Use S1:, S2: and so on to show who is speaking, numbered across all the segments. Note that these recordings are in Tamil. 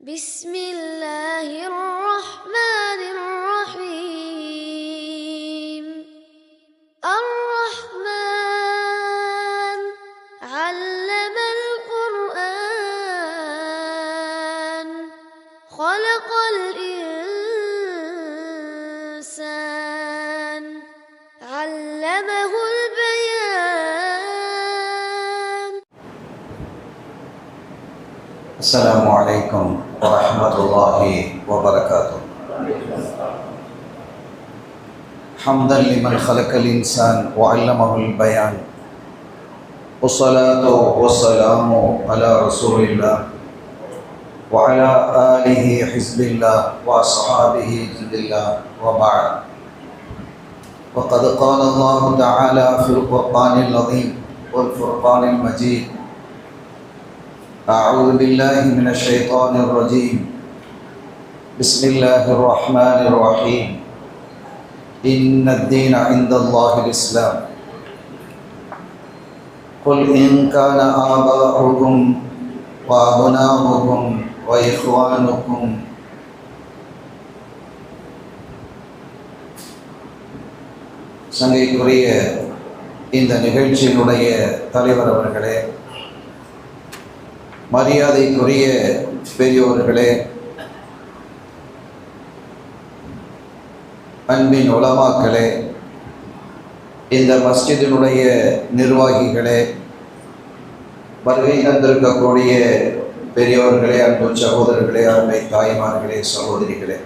S1: بسم الله الرحمن الرحيم الرحمن علم القرآن خلق الإنسان علمه البيان.
S2: السلام عليكم ورحمة الله وبركاته. حمدا لمن خلق الإنسان وعلمه البيان، والصلاة والسلام على رسول الله وعلى آله حزب الله وأصحابه جند الله، وبعد. وقد قال الله تعالى في القرآن العظيم والفرقان المجيد: أعوذ بالله من الشيطان الرجيم، بسم الله الرحمن الرحيم، إن الدين عند الله الإسلام، قل إن كان آباؤكم وأبناؤكم وإخوانكم சங்கைக்குரிய இந்த நிகழ்ச்சியினுடைய தலைவர் அவர்களே, மரியாதைக்குரிய பெரியோர்களே, அன்பின் உலமாக்களே, இந்த மஸ்ஜிதினுடைய நிர்வாகிகளே, வருகை தந்திருக்கக்கூடிய பெரியோர்களே, அன்பு சகோதரர்களே, அருமை தாய்மார்களே, சகோதரிகளே,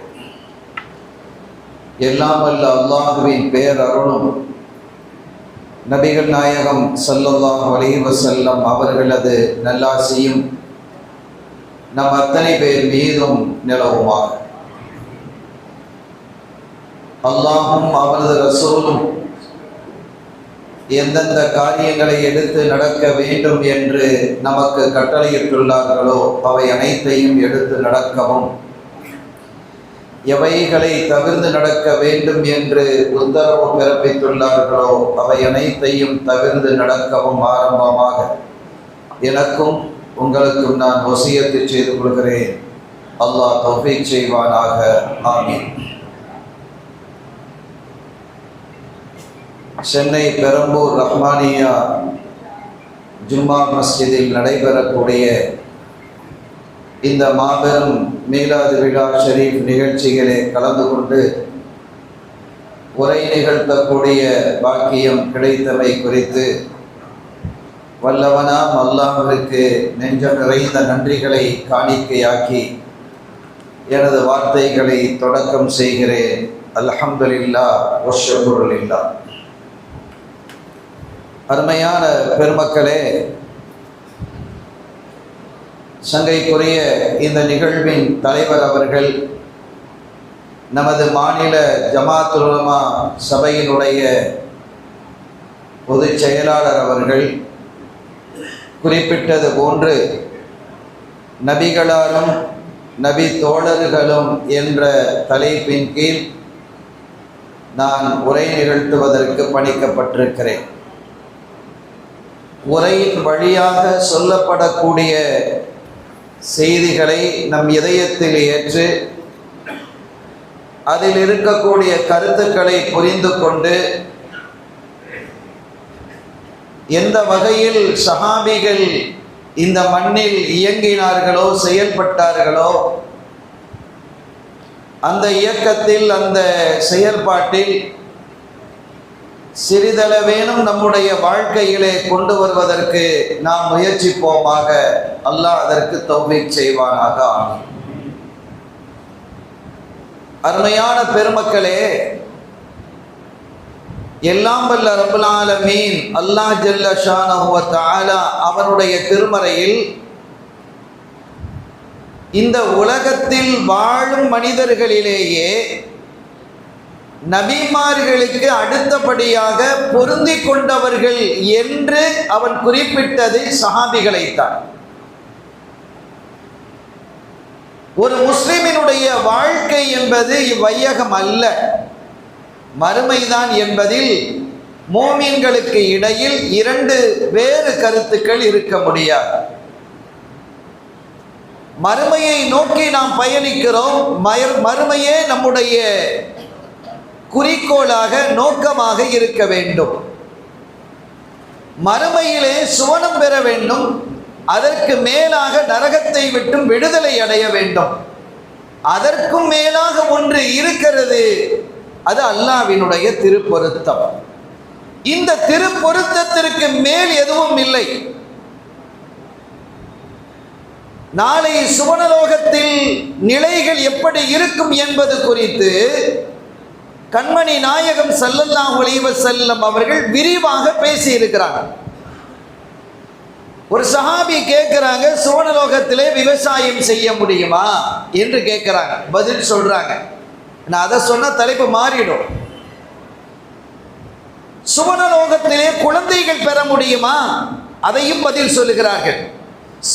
S2: எல்லாம் வல்ல அல்லாஹுவின் பேரருளும் நபிகள் நாயகம் ஸல்லல்லாஹு அலைஹி வஸல்லம் அவர்களது நல்லாசியும் நம் அத்தனை பேர் மீதும் நிலவுமாக. அல்லாஹும் அவரது ரசூலும் எந்தெந்த காரியங்களை எடுத்து நடக்க வேண்டும் என்று நமக்கு கட்டளையிட்டுள்ளார்களோ அவை அனைத்தையும் எடுத்து நடக்கவும், எவைகளை தவிர்த்து நடக்க வேண்டும் என்று உத்தரவு பிறப்பித்துள்ளார்களோ அவை அனைத்தையும் தவிர்த்து நடக்கவும் ஆரம்பமாக எனக்கும் உங்களுக்கும் நான் வசியத்து செய்து கொள்கிறேன். அல்லாஹ் தௌஃபீக் செய்வானாக. ஆமீன். சென்னை பெரம்பூர் ரஹ்மானியா ஜும்மா மஸ்ஜிதில் நடைபெறக்கூடிய இந்த மாபெரும் மீலாது விழா ஷரீஃப் நிகழ்ச்சிகளே கலந்து கொண்டு உரை நிகழ்த்தக்கூடிய பாக்கியம் கிடைத்தவை குறித்து வல்லவனாம் அல்லாஹ்விற்கு நெஞ்சம் நிறைந்த நன்றிகளை காணிக்கையாக்கி எனது வார்த்தைகளை தொடக்கம் செய்கிறேன். அல்ஹம்துலில்லாஹ் வஷ்ஷுக்ருலில்லாஹ். அருமையான பெருமக்களே, சங்கைக்குரிய இந்த நிகழ்வின் தலைவர் அவர்கள், நமது மாநில ஜமாத்துல் உலமா சபையினுடைய பொதுச் செயலாளர் அவர்கள் குறிப்பிட்டது போன்று நபிகளாரும் நபி தோழர்களும் என்ற தலைப்பின் கீழ் நான் உரை நிகழ்த்துவதற்கு பணிக்கப்பட்டிருக்கிறேன். உரையின் வழியாக சொல்லப்படக்கூடிய செய்திகளை நம் இதயத்தில் ஏற்று அதில் இருக்கக்கூடிய கருத்துக்களை புரிந்து கொண்டு எந்த வகையில் சஹாபிகள் இந்த மண்ணில் இயங்கினார்களோ செயல்பட்டார்களோ அந்த இயக்கத்தில் அந்த செயல்பாட்டில் சிறிதளவேனும் நம்முடைய வாழ்க்கையிலே கொண்டு வருவதற்கு நாம் முயற்சிப்போமாக. அல்லாஹ் அதற்கு தௌஃபீக் செய்வானாக. ஆமீன். அருமையான பெருமக்களே, எல்லாம் வல்ல ரப்புல் ஆலமீன் அல்லாஹ் ஜல்ல ஷானஹு வ தஆலா அவனுடைய திருமறையில் இந்த உலகத்தில் வாழும் மனிதர்களிலேயே நபிமார்களுக்கு அடுத்தபடியாக பொருந்தி கொண்டவர்கள் என்று அவன் குறிப்பிட்டது சஹாபிகளைத்தான். ஒரு முஸ்லிமினுடைய வாழ்க்கை என்பது இவ்வையகம் அல்ல, மறுமைதான் என்பதில் மோமீன்களுக்கு இடையில் இரண்டு வேறு கருத்துக்கள் இருக்க முடியாது. மறுமையை நோக்கி நாம் பயணிக்கிறோம். மறுமையே நம்முடைய குறிக்கோளாக நோக்கமாக இருக்க வேண்டும். மறுமையிலே சுவனம் பெற வேண்டும். அதற்கு மேலாக நரகத்தை விட்டும் விடுதலை அடைய வேண்டும். அதற்கும் மேலாக ஒன்று இருக்கிறது, அது அல்லாஹ்வினுடைய திருப்பொருத்தம். இந்த திருப்பொருத்தத்திற்கு மேல் எதுவும் இல்லை. நாளை சுவனலோகத்தில் நிலைகள் எப்படி இருக்கும் என்பது குறித்து கண்மணி நாயகம் ஸல்லல்லாஹு அலைஹி வஸல்லம் அவர்கள் விரிவாக பேசி இருக்கிறாங்க. ஒரு சஹாபி கேட்கிறாங்க, சுவனலோகத்திலே விவசாயம் செய்ய முடியுமா என்று கேட்கிறாங்க. பதில் சொல்றாங்க. நான் அதை சொன்ன தலைப்பு மாறிடும். சுவனலோகத்திலே குழந்தைகள் பெற முடியுமா, அதையும் பதில் சொல்லுகிறார்கள்.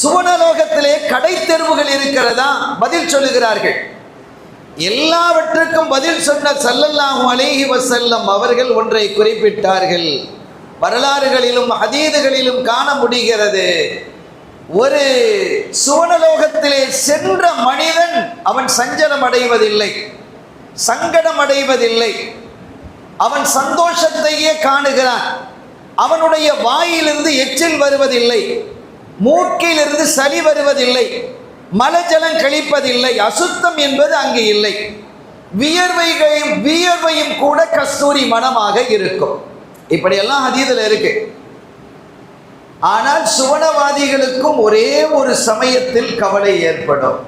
S2: சுவனலோகத்திலே கடை தெருவுகள் இருக்கிறதா, பதில் சொல்லுகிறார்கள். எல்லாவற்றுக்கும் பதில் சொன்ன ஸல்லல்லாஹு அலைஹி வஸல்லம் அவர்கள் ஒன்றை குறிப்பிட்டார்கள். வரலாறுகளிலும் ஹதீதுகளிலும் காண முடிகிறது. ஒரு சுவனலோகத்திலே சென்ற மனிதன் அவன் சஞ்சலம் அடைவதில்லை, சங்கடம் அடைவதில்லை. அவன் சந்தோஷத்தையே காணுகிறான். அவனுடைய வாயிலிருந்து எச்சில் வருவதில்லை, மூக்கிலிருந்து சளி வருவதில்லை, மலஜலம் கழிப்பதில்லை, அசுத்தம் என்பது அங்கு இல்லை. வியர்வையும் கூட கஸ்தூரி மணமாக இருக்கும். இப்படியெல்லாம் ஹதீதுல இருக்கு. ஆனால் சுவனவாதிகளுக்கும் ஒரே ஒரு சமயத்தில் கவலை ஏற்படும்.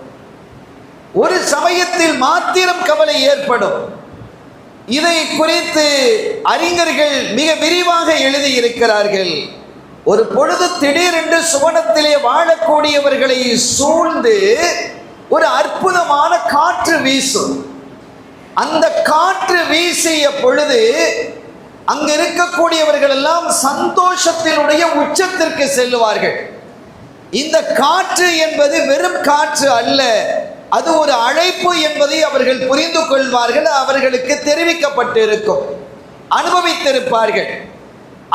S2: ஒரு சமயத்தில் மாத்திரம் கவலை ஏற்படும். இதை குறித்து அறிஞர்கள் மிக விரிவாக எழுதியிருக்கிறார்கள். ஒரு பொழுது திடீரென்று சுவனத்திலே வாழக்கூடியவர்களை சூழ்ந்து ஒரு அற்புதமான காற்று வீசும். அந்த காற்று வீசிய பொழுது அங்க இருக்கக்கூடியவர்கள் எல்லாம் சந்தோஷத்தினுடைய உச்சத்திற்கு செல்லுவார்கள். இந்த காற்று என்பது வெறும் காற்று அல்ல, அது ஒரு அழைப்பு என்பதை அவர்கள் புரிந்து கொள்வார்கள். அவர்களுக்கு தெரிவிக்கப்பட்டிருக்கும், அனுபவித்திருப்பார்கள்.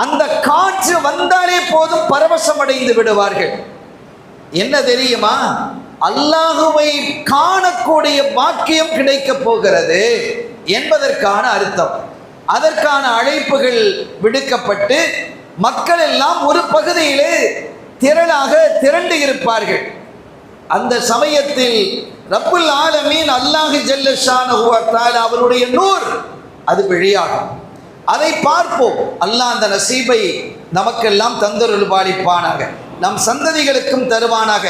S2: அந்த காற்று வந்தாலே போதும் பரவசம் அடைந்து விடுவார்கள். என்ன தெரியுமா, அல்லாஹுவை காணக்கூடிய பாக்கியம் கிடைக்க போகிறது என்பதற்கான அர்த்தம். அதற்கான அழைப்புகள் விடுக்கப்பட்டு மக்கள் எல்லாம் ஒரு பகுதியிலே திரளாக திரண்டு இருப்பார்கள். அந்த சமயத்தில் ரப்புல் ஆலமீன் அல்லாஹ் ஜல்ல ஷானஹு வ தஆலா அவருடைய நூர் அது வெளியாகும். அதை பார்ப்போம். அல்லாஹ் அந்த நசீபை நமக்கெல்லாம் தந்தருள் பாலிப்பானாக, நம் சந்ததிகளுக்கும் தருவானாக.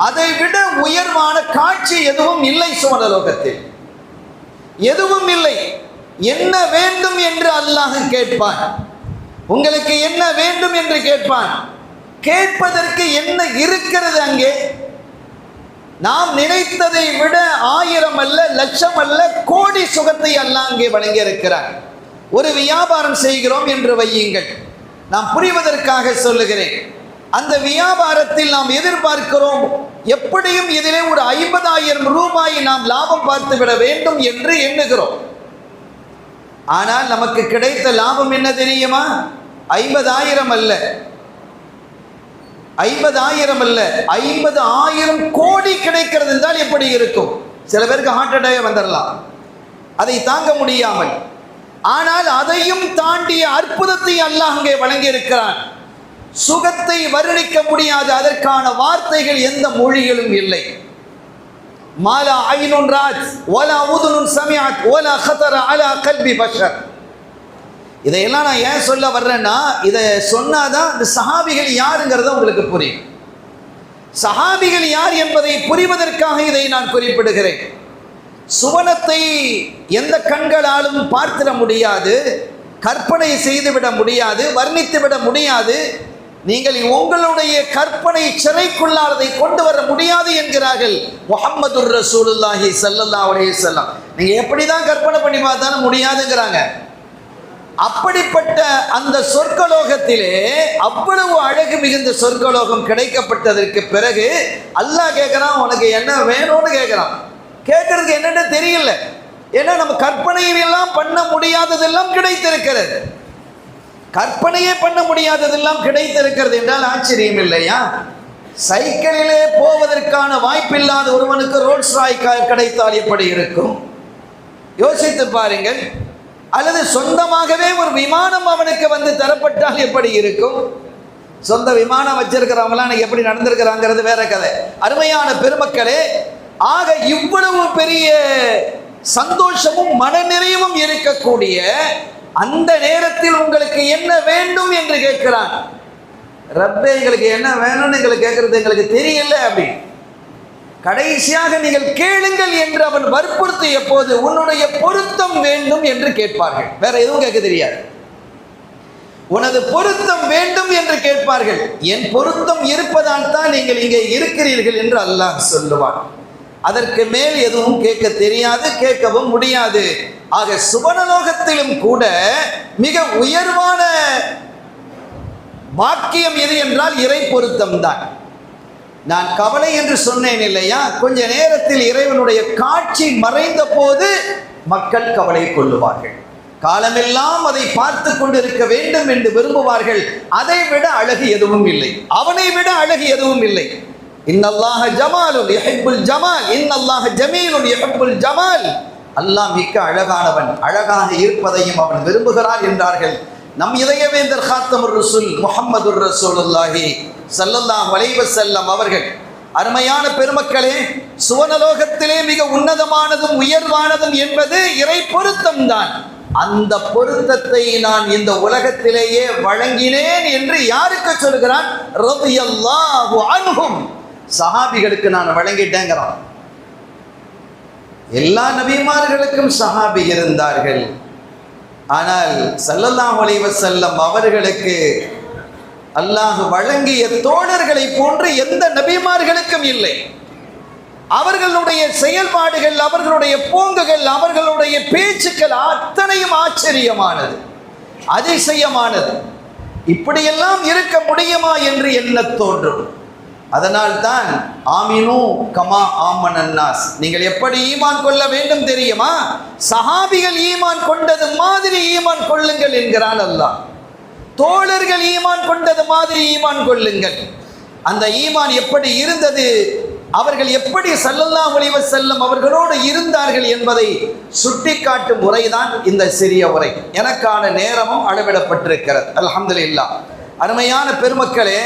S2: அதை விட உயர்வான காட்சி எதுவும் இல்லை சுவனலோகத்தில், எதுவும் இல்லை. என்ன வேண்டும் என்று அல்லாஹ் கேட்பான். உங்களுக்கு என்ன வேண்டும் என்று கேட்பான். கேட்பதற்கு என்ன இருக்கிறது அங்கே? நாம் நினைத்ததை விட 1000 அல்ல, லட்சம் அல்ல, கோடி சுகத்தை அல்லாஹ் அங்கே வழங்கி இருக்கிறார். ஒரு வியாபாரம் செய்கிறோம் என்று வையுங்கள், நாம் புரிவதற்காக சொல்லுகிறேன். அந்த வியாபாரத்தில் நாம் எதிர்பார்க்கிறோம், எப்படியும் இதிலே ஒரு 50,000 ரூபாயை நாம் லாபம் பார்த்து விட வேண்டும் என்று எண்ணுகிறோம். ஆனால் நமக்கு கிடைத்த லாபம் என்ன தெரியுமா? 50,000 அல்ல, 50,000 அல்ல, 50,000 கோடி கிடைக்கிறது என்றால் எப்படி இருக்கும்? சில பேருக்கு ஹார்ட் அட்டாக் வந்துடலாம், அதை தாங்க முடியாமல். ஆனால் அதையும் தாண்டிய அற்புதத்தை அல்லாஹ் அங்கே வழங்கி இருக்கிறான். சுகத்தை வர்ணிக்க முடியாது, அதற்கான வார்த்தைகள் எந்த மொழியிலும் இல்லை. மாலா ஐனுன் ராஜ் வலா உதுனுன் சமிஅத் வலா கதர அலா கல்பி பஷர். இதையெல்லாம் நான் ஏன் சொல்ல வர்றேன்னா, இதை சொன்னாதான் இந்த சஹாபிகள் யாருங்கிறத உங்களுக்கு புரியும். சஹாபிகள் யார் என்பதை புரிவதற்காக இதை நான் குறிப்பிடுகிறேன். சுவனத்தை எந்த கண்களாலும் பார்த்திட முடியாது, கற்பனை செய்துவிட முடியாது, வர்ணித்துவிட முடியாது. நீங்கள் உங்களுடைய கற்பனை சிறைக்குள்ளானதை கொண்டு வர முடியாது என்கிறார்கள் முஹம்மதுர் ரசூலுல்லாஹி ஸல்லல்லாஹு அலைஹி வஸல்லம். நீங்க எப்படிதான் கற்பனை பண்ணி பார்த்தாலும் முடியாதுங்கிறாங்க. அப்படிப்பட்ட அந்த சொர்க்கலோகத்திலே அவ்வளவு அழகு மிகுந்த சொர்க்கலோகம் கிடைக்கப்பட்டதற்கு பிறகு அல்லாஹ் கேட்கிறான், உனக்கு என்ன வேணும்னு கேட்கிறான். கேட்கறதுக்கு என்னன்னு தெரியல. ஏன்னா நம்ம கற்பனையெல்லாம் பண்ண முடியாததெல்லாம் கிடைத்திருக்கிறது. கற்பனையே பண்ண முடியாததெல்லாம் கிடைத்திருக்கிறது என்றால் ஆச்சரியம் இல்லையா? சைக்கிளிலே போவதற்கான வாய்ப்பில்லாத ஒருவனுக்கு ரோல்ஸ் ராய் கிடைத்தால் எப்படி இருக்கும்? யோசித்து பாருங்கள். அல்லது சொந்தமாகவே ஒரு விமானம் அவனுக்கு வந்து தரப்பட்டால் எப்படி இருக்கும்? சொந்த விமானம் வச்சிருக்கிறவங்களாம் எப்படி நடந்திருக்கிறாங்கிறது வேற கதை. அருமையான பெருமக்களே, ஆக இவ்வளவு பெரிய சந்தோஷமும் மனநிறைவும் இருக்கக்கூடிய அந்த நேரத்தில் உங்களுக்கு என்ன வேண்டும் என்று கேட்கிறான். ரப்பே, எங்களுக்கு என்ன வேணும்னு எங்களுக்கு கேட்கறது எங்களுக்கு தெரியல அப்படி. கடைசியாக நீங்கள் கேளுங்கள் என்று அவன் வற்புறுத்திய போது உன்னுடைய பொருத்தம் வேண்டும் என்று கேட்பார்கள். வேற எதுவும் கேட்க தெரியாது. உனது பொருத்தம் வேண்டும் என்று கேட்பார்கள். என் பொருத்தம் இருப்பதால் தான் நீங்கள் இங்கே இருக்கிறீர்கள் என்று அல்லாஹ் சொல்லுவான். அதற்கு மேல் எதுவும் கேட்க தெரியாது, கேட்கவும் முடியாது. ஆக சுபனலோகத்திலும் கூட மிக உயர்வான பாக்கியம் எது என்றால் இறை பொருத்தம் தான். நான் கவலை என்று சொன்னேன் இல்லையா? கொஞ்ச நேரத்தில் இறைவனுடைய காட்சி மறைந்த போது மக்கள் கவலை கொள்ளுவார்கள். காலமெல்லாம் அதை பார்த்து கொண்டிருக்க வேண்டும் என்று விரும்புவார்கள். அதை விட அழகு எதுவும் இல்லை, அவனை விட அழகு எதுவும் இல்லை. இன்னல்லாஹ ஜமாலுன் யுஹிப்புல் ஜமால், இன்னல்லாஹ ஜமீலுன் யுஹிப்புல் ஜமால். அல்லாஹ் மிக்க அழகானவன், அழகாக இருப்பதையும் அவன் விரும்புகிறான் என்றார்கள் நம் இதயவேந்தர் காத்தமுர் ரசூல் முஹம்மதுர் ரசூலுல்லாஹி ஸல்லல்லாஹு அலைஹி வஸல்லம் அவர்கள். அருமையான பெருமக்களே, சுவனலோகத்திலே மிக உன்னதமானதும் உயர்வானதும் என்பது இறை பொருத்தம் தான். அந்த பொருத்தத்தை நான் இந்த உலகத்திலேயே வழங்கினேன் என்று யாருக்கு சொல்கிறான்? ரலியல்லாஹு அன்ஹும், சஹாபிகளுக்கு நான் வழங்கிட்டேங்கிறான். எல்லா நபிமார்களுக்கும் சஹாபி இருந்தார்கள். ஆனால் ஸல்லல்லாஹு அலைஹி வஸல்லம் அவர்களுக்கு அல்லாஹ் வழங்கிய தோழர்களை போன்று எந்த நபிமார்களுக்கும் இல்லை. அவர்களுடைய செயல்பாடுகள், அவர்களுடைய போங்குகள், அவர்களுடைய பேச்சுக்கள் அத்தனையும் ஆச்சரியமானது, அதிசயமானது. இப்படியெல்லாம் இருக்க முடியுமா என்று எண்ண தோன்றும். அதனால் தான் ஆமினு கமா ஆமனன்னாஸ், நீங்கள் எப்படி ஈமான் கொள்ள வேண்டும் தெரியுமா? சஹாபிகள் ஈமான் கொண்டது மாதிரி ஈமான் கொள்ளுங்கள் என்கிறான் அல்லாஹ். தோழர்கள் ஈமான் கொண்டது மாதிரி ஈமான் கொள்ளுங்கள். அந்த ஈமான் எப்படி இருந்தது, அவர்கள் எப்படி ஸல்லல்லாஹு அலைஹி வஸல்லம் அவர்களோடு இருந்தார்கள் என்பதை சுட்டிக்காட்டும் உரைதான் இந்த சிறிய உரை. எனக்கான நேரமும் அளவிடப்பட்டிருக்கிறது. அல்ஹம்துலில்லாஹ். அருமையான பெருமக்களே,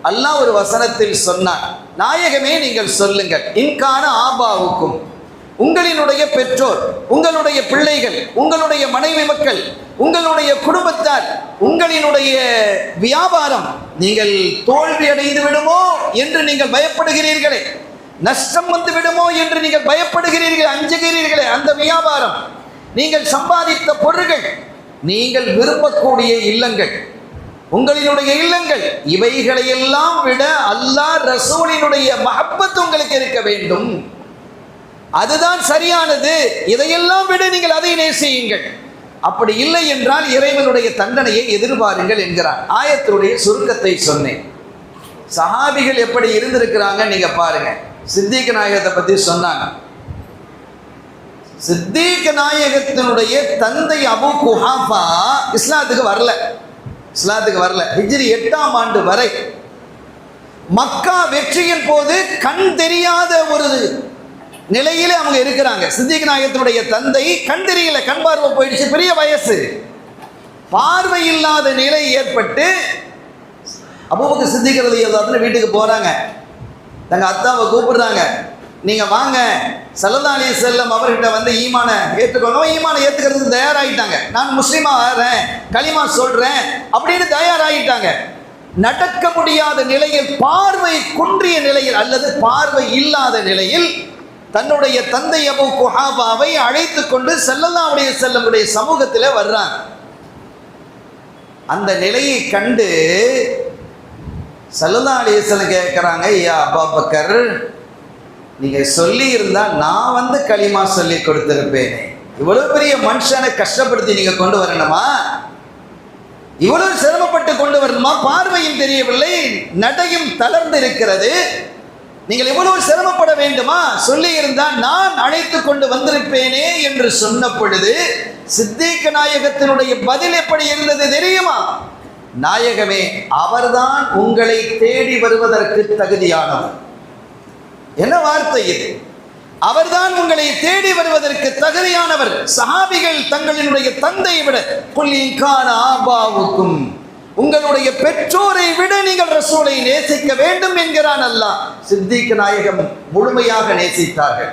S2: அல்லாஹ் ஒரு வசனத்தில் சொன்னான், நாயகமே நீங்கள் சொல்லுங்கள், இன்கான ஆபாவுக்கும், உங்களினுடைய பெற்றோர், உங்களுடைய பிள்ளைகள், உங்களுடைய மனைவி மக்கள், உங்களுடைய குடும்பத்தார், உங்களினுடைய வியாபாரம் நீங்கள் தோல்வி அடைந்து விடுமோ என்று நீங்கள் பயப்படுகிறீர்களே, நஷ்டம் வந்து விடுமோ என்று நீங்கள் பயப்படுகிறீர்கள், அஞ்சுகிறீர்களே, அந்த வியாபாரம், நீங்கள் சம்பாதித்த பொருள்கள், நீங்கள் விரும்பக்கூடிய இல்லங்கள், உங்களினுடைய இல்லங்கள், இவைகளையெல்லாம் விட அல்லாஹ் ரசூலினுடைய மஹப்பத் உங்களுக்கு இருக்க வேண்டும். அதுதான் சரியானது. இதையெல்லாம் விட நீங்கள் அதை நேசியுங்கள். அப்படி இல்லை என்றால் இறைவனுடைய தண்டனையை எதிர்பாருங்கள் என்கிறான். ஆயத்துடைய சுருக்கத்தை சொன்னேன். சஹாபிகள் எப்படி இருந்திருக்கிறாங்க நீங்க பாருங்க. சித்திக் நாயகத்தை பத்தி சொன்னாங்க. சித்திக் நாயகத்தினுடைய தந்தை அபூ குஹாஃபா இஸ்லாத்துக்கு வரல. ஹிஜ்ரி 8ஆம் ஆண்டு வரை மக்கா வெற்றியின் போது கண் தெரியாத ஒரு நிலையிலே அவங்க இருக்கிறாங்க. சித்திக் நாயகத்தினுடைய தந்தை கண் தெரியல, கண் பார்வை போயிடுச்சு, பெரிய வயசு, பார்வை இல்லாத நிலை ஏற்பட்டு அபூபக்கர் சித்திக் ரலியல்லாஹு அன்ஹு வீட்டுக்கு போறாங்க. தங்க அத்தாவை கூப்பிடுறாங்க, நீங்க வாங்க, ஸல்லல்லாஹு அலைஹி வஸல்லம் அவர்கிட்ட வந்து ஈமானை ஏற்றுக்கணும். ஈமானை ஏற்றுக்கிறதுக்கு தயாராகிட்டாங்க. நான் முஸ்லீமா ஆகிறேன், களிமா சொல்றேன் அப்படின்னு தயாராகிட்டாங்க. நடக்க முடியாத நிலையில், பார்வை குன்றிய நிலையில் அல்லது பார்வை இல்லாத நிலையில் தன்னுடைய தந்தை அபூ குஹாஃபாவை அழைத்து கொண்டு ஸல்லல்லாஹு அலைஹி வஸல்லமுடைய சமூகத்தில் வர்றாங்க. அந்த நிலையை கண்டு ஸல்லல்லாஹு அலைஹி வஸல்லம் கேட்குறாங்க, யா அபூபக்கர், நீங்கள் சொல்லி இருந்தால் நான் வந்து களிமா சொல்லி கொடுத்துருப்பேனே. இவ்வளவு பெரிய மனுஷனை கஷ்டப்படுத்தி நீங்க கொண்டு வரணுமா? இவ்வளவு சிரமப்பட்டு கொண்டு வரணுமா? பார்வையும் தெரியவில்லை, நடையும் தளர்ந்து இருக்கிறது, நீங்கள் இவ்வளவு சிரமப்பட வேண்டுமா? சொல்லி இருந்தால் நான் அழைத்து கொண்டு வந்திருப்பேனே என்று சொன்ன பொழுது சித்திக் நாயகத்தினுடைய பதில் எப்படி இருந்தது தெரியுமா? நாயகமே, அவர்தான் உங்களை தேடி வருவதற்கு தகுதியானவர். என்ன வார்த்தை இது? அவர்தான் உங்களை தேடி வருவதற்கு தகுதியானவர். சஹாபிகள் தங்களினுடைய தந்தையை விட, புல்லிங்கான ஆபாவுக்கும், உங்களுடைய பெற்றோரை விட நீங்கள் ரசூலை நேசிக்க வேண்டும் என்கிறான் அல்லாஹ். சித்திக் நாயகம் முழுமையாக நேசித்தார்கள்.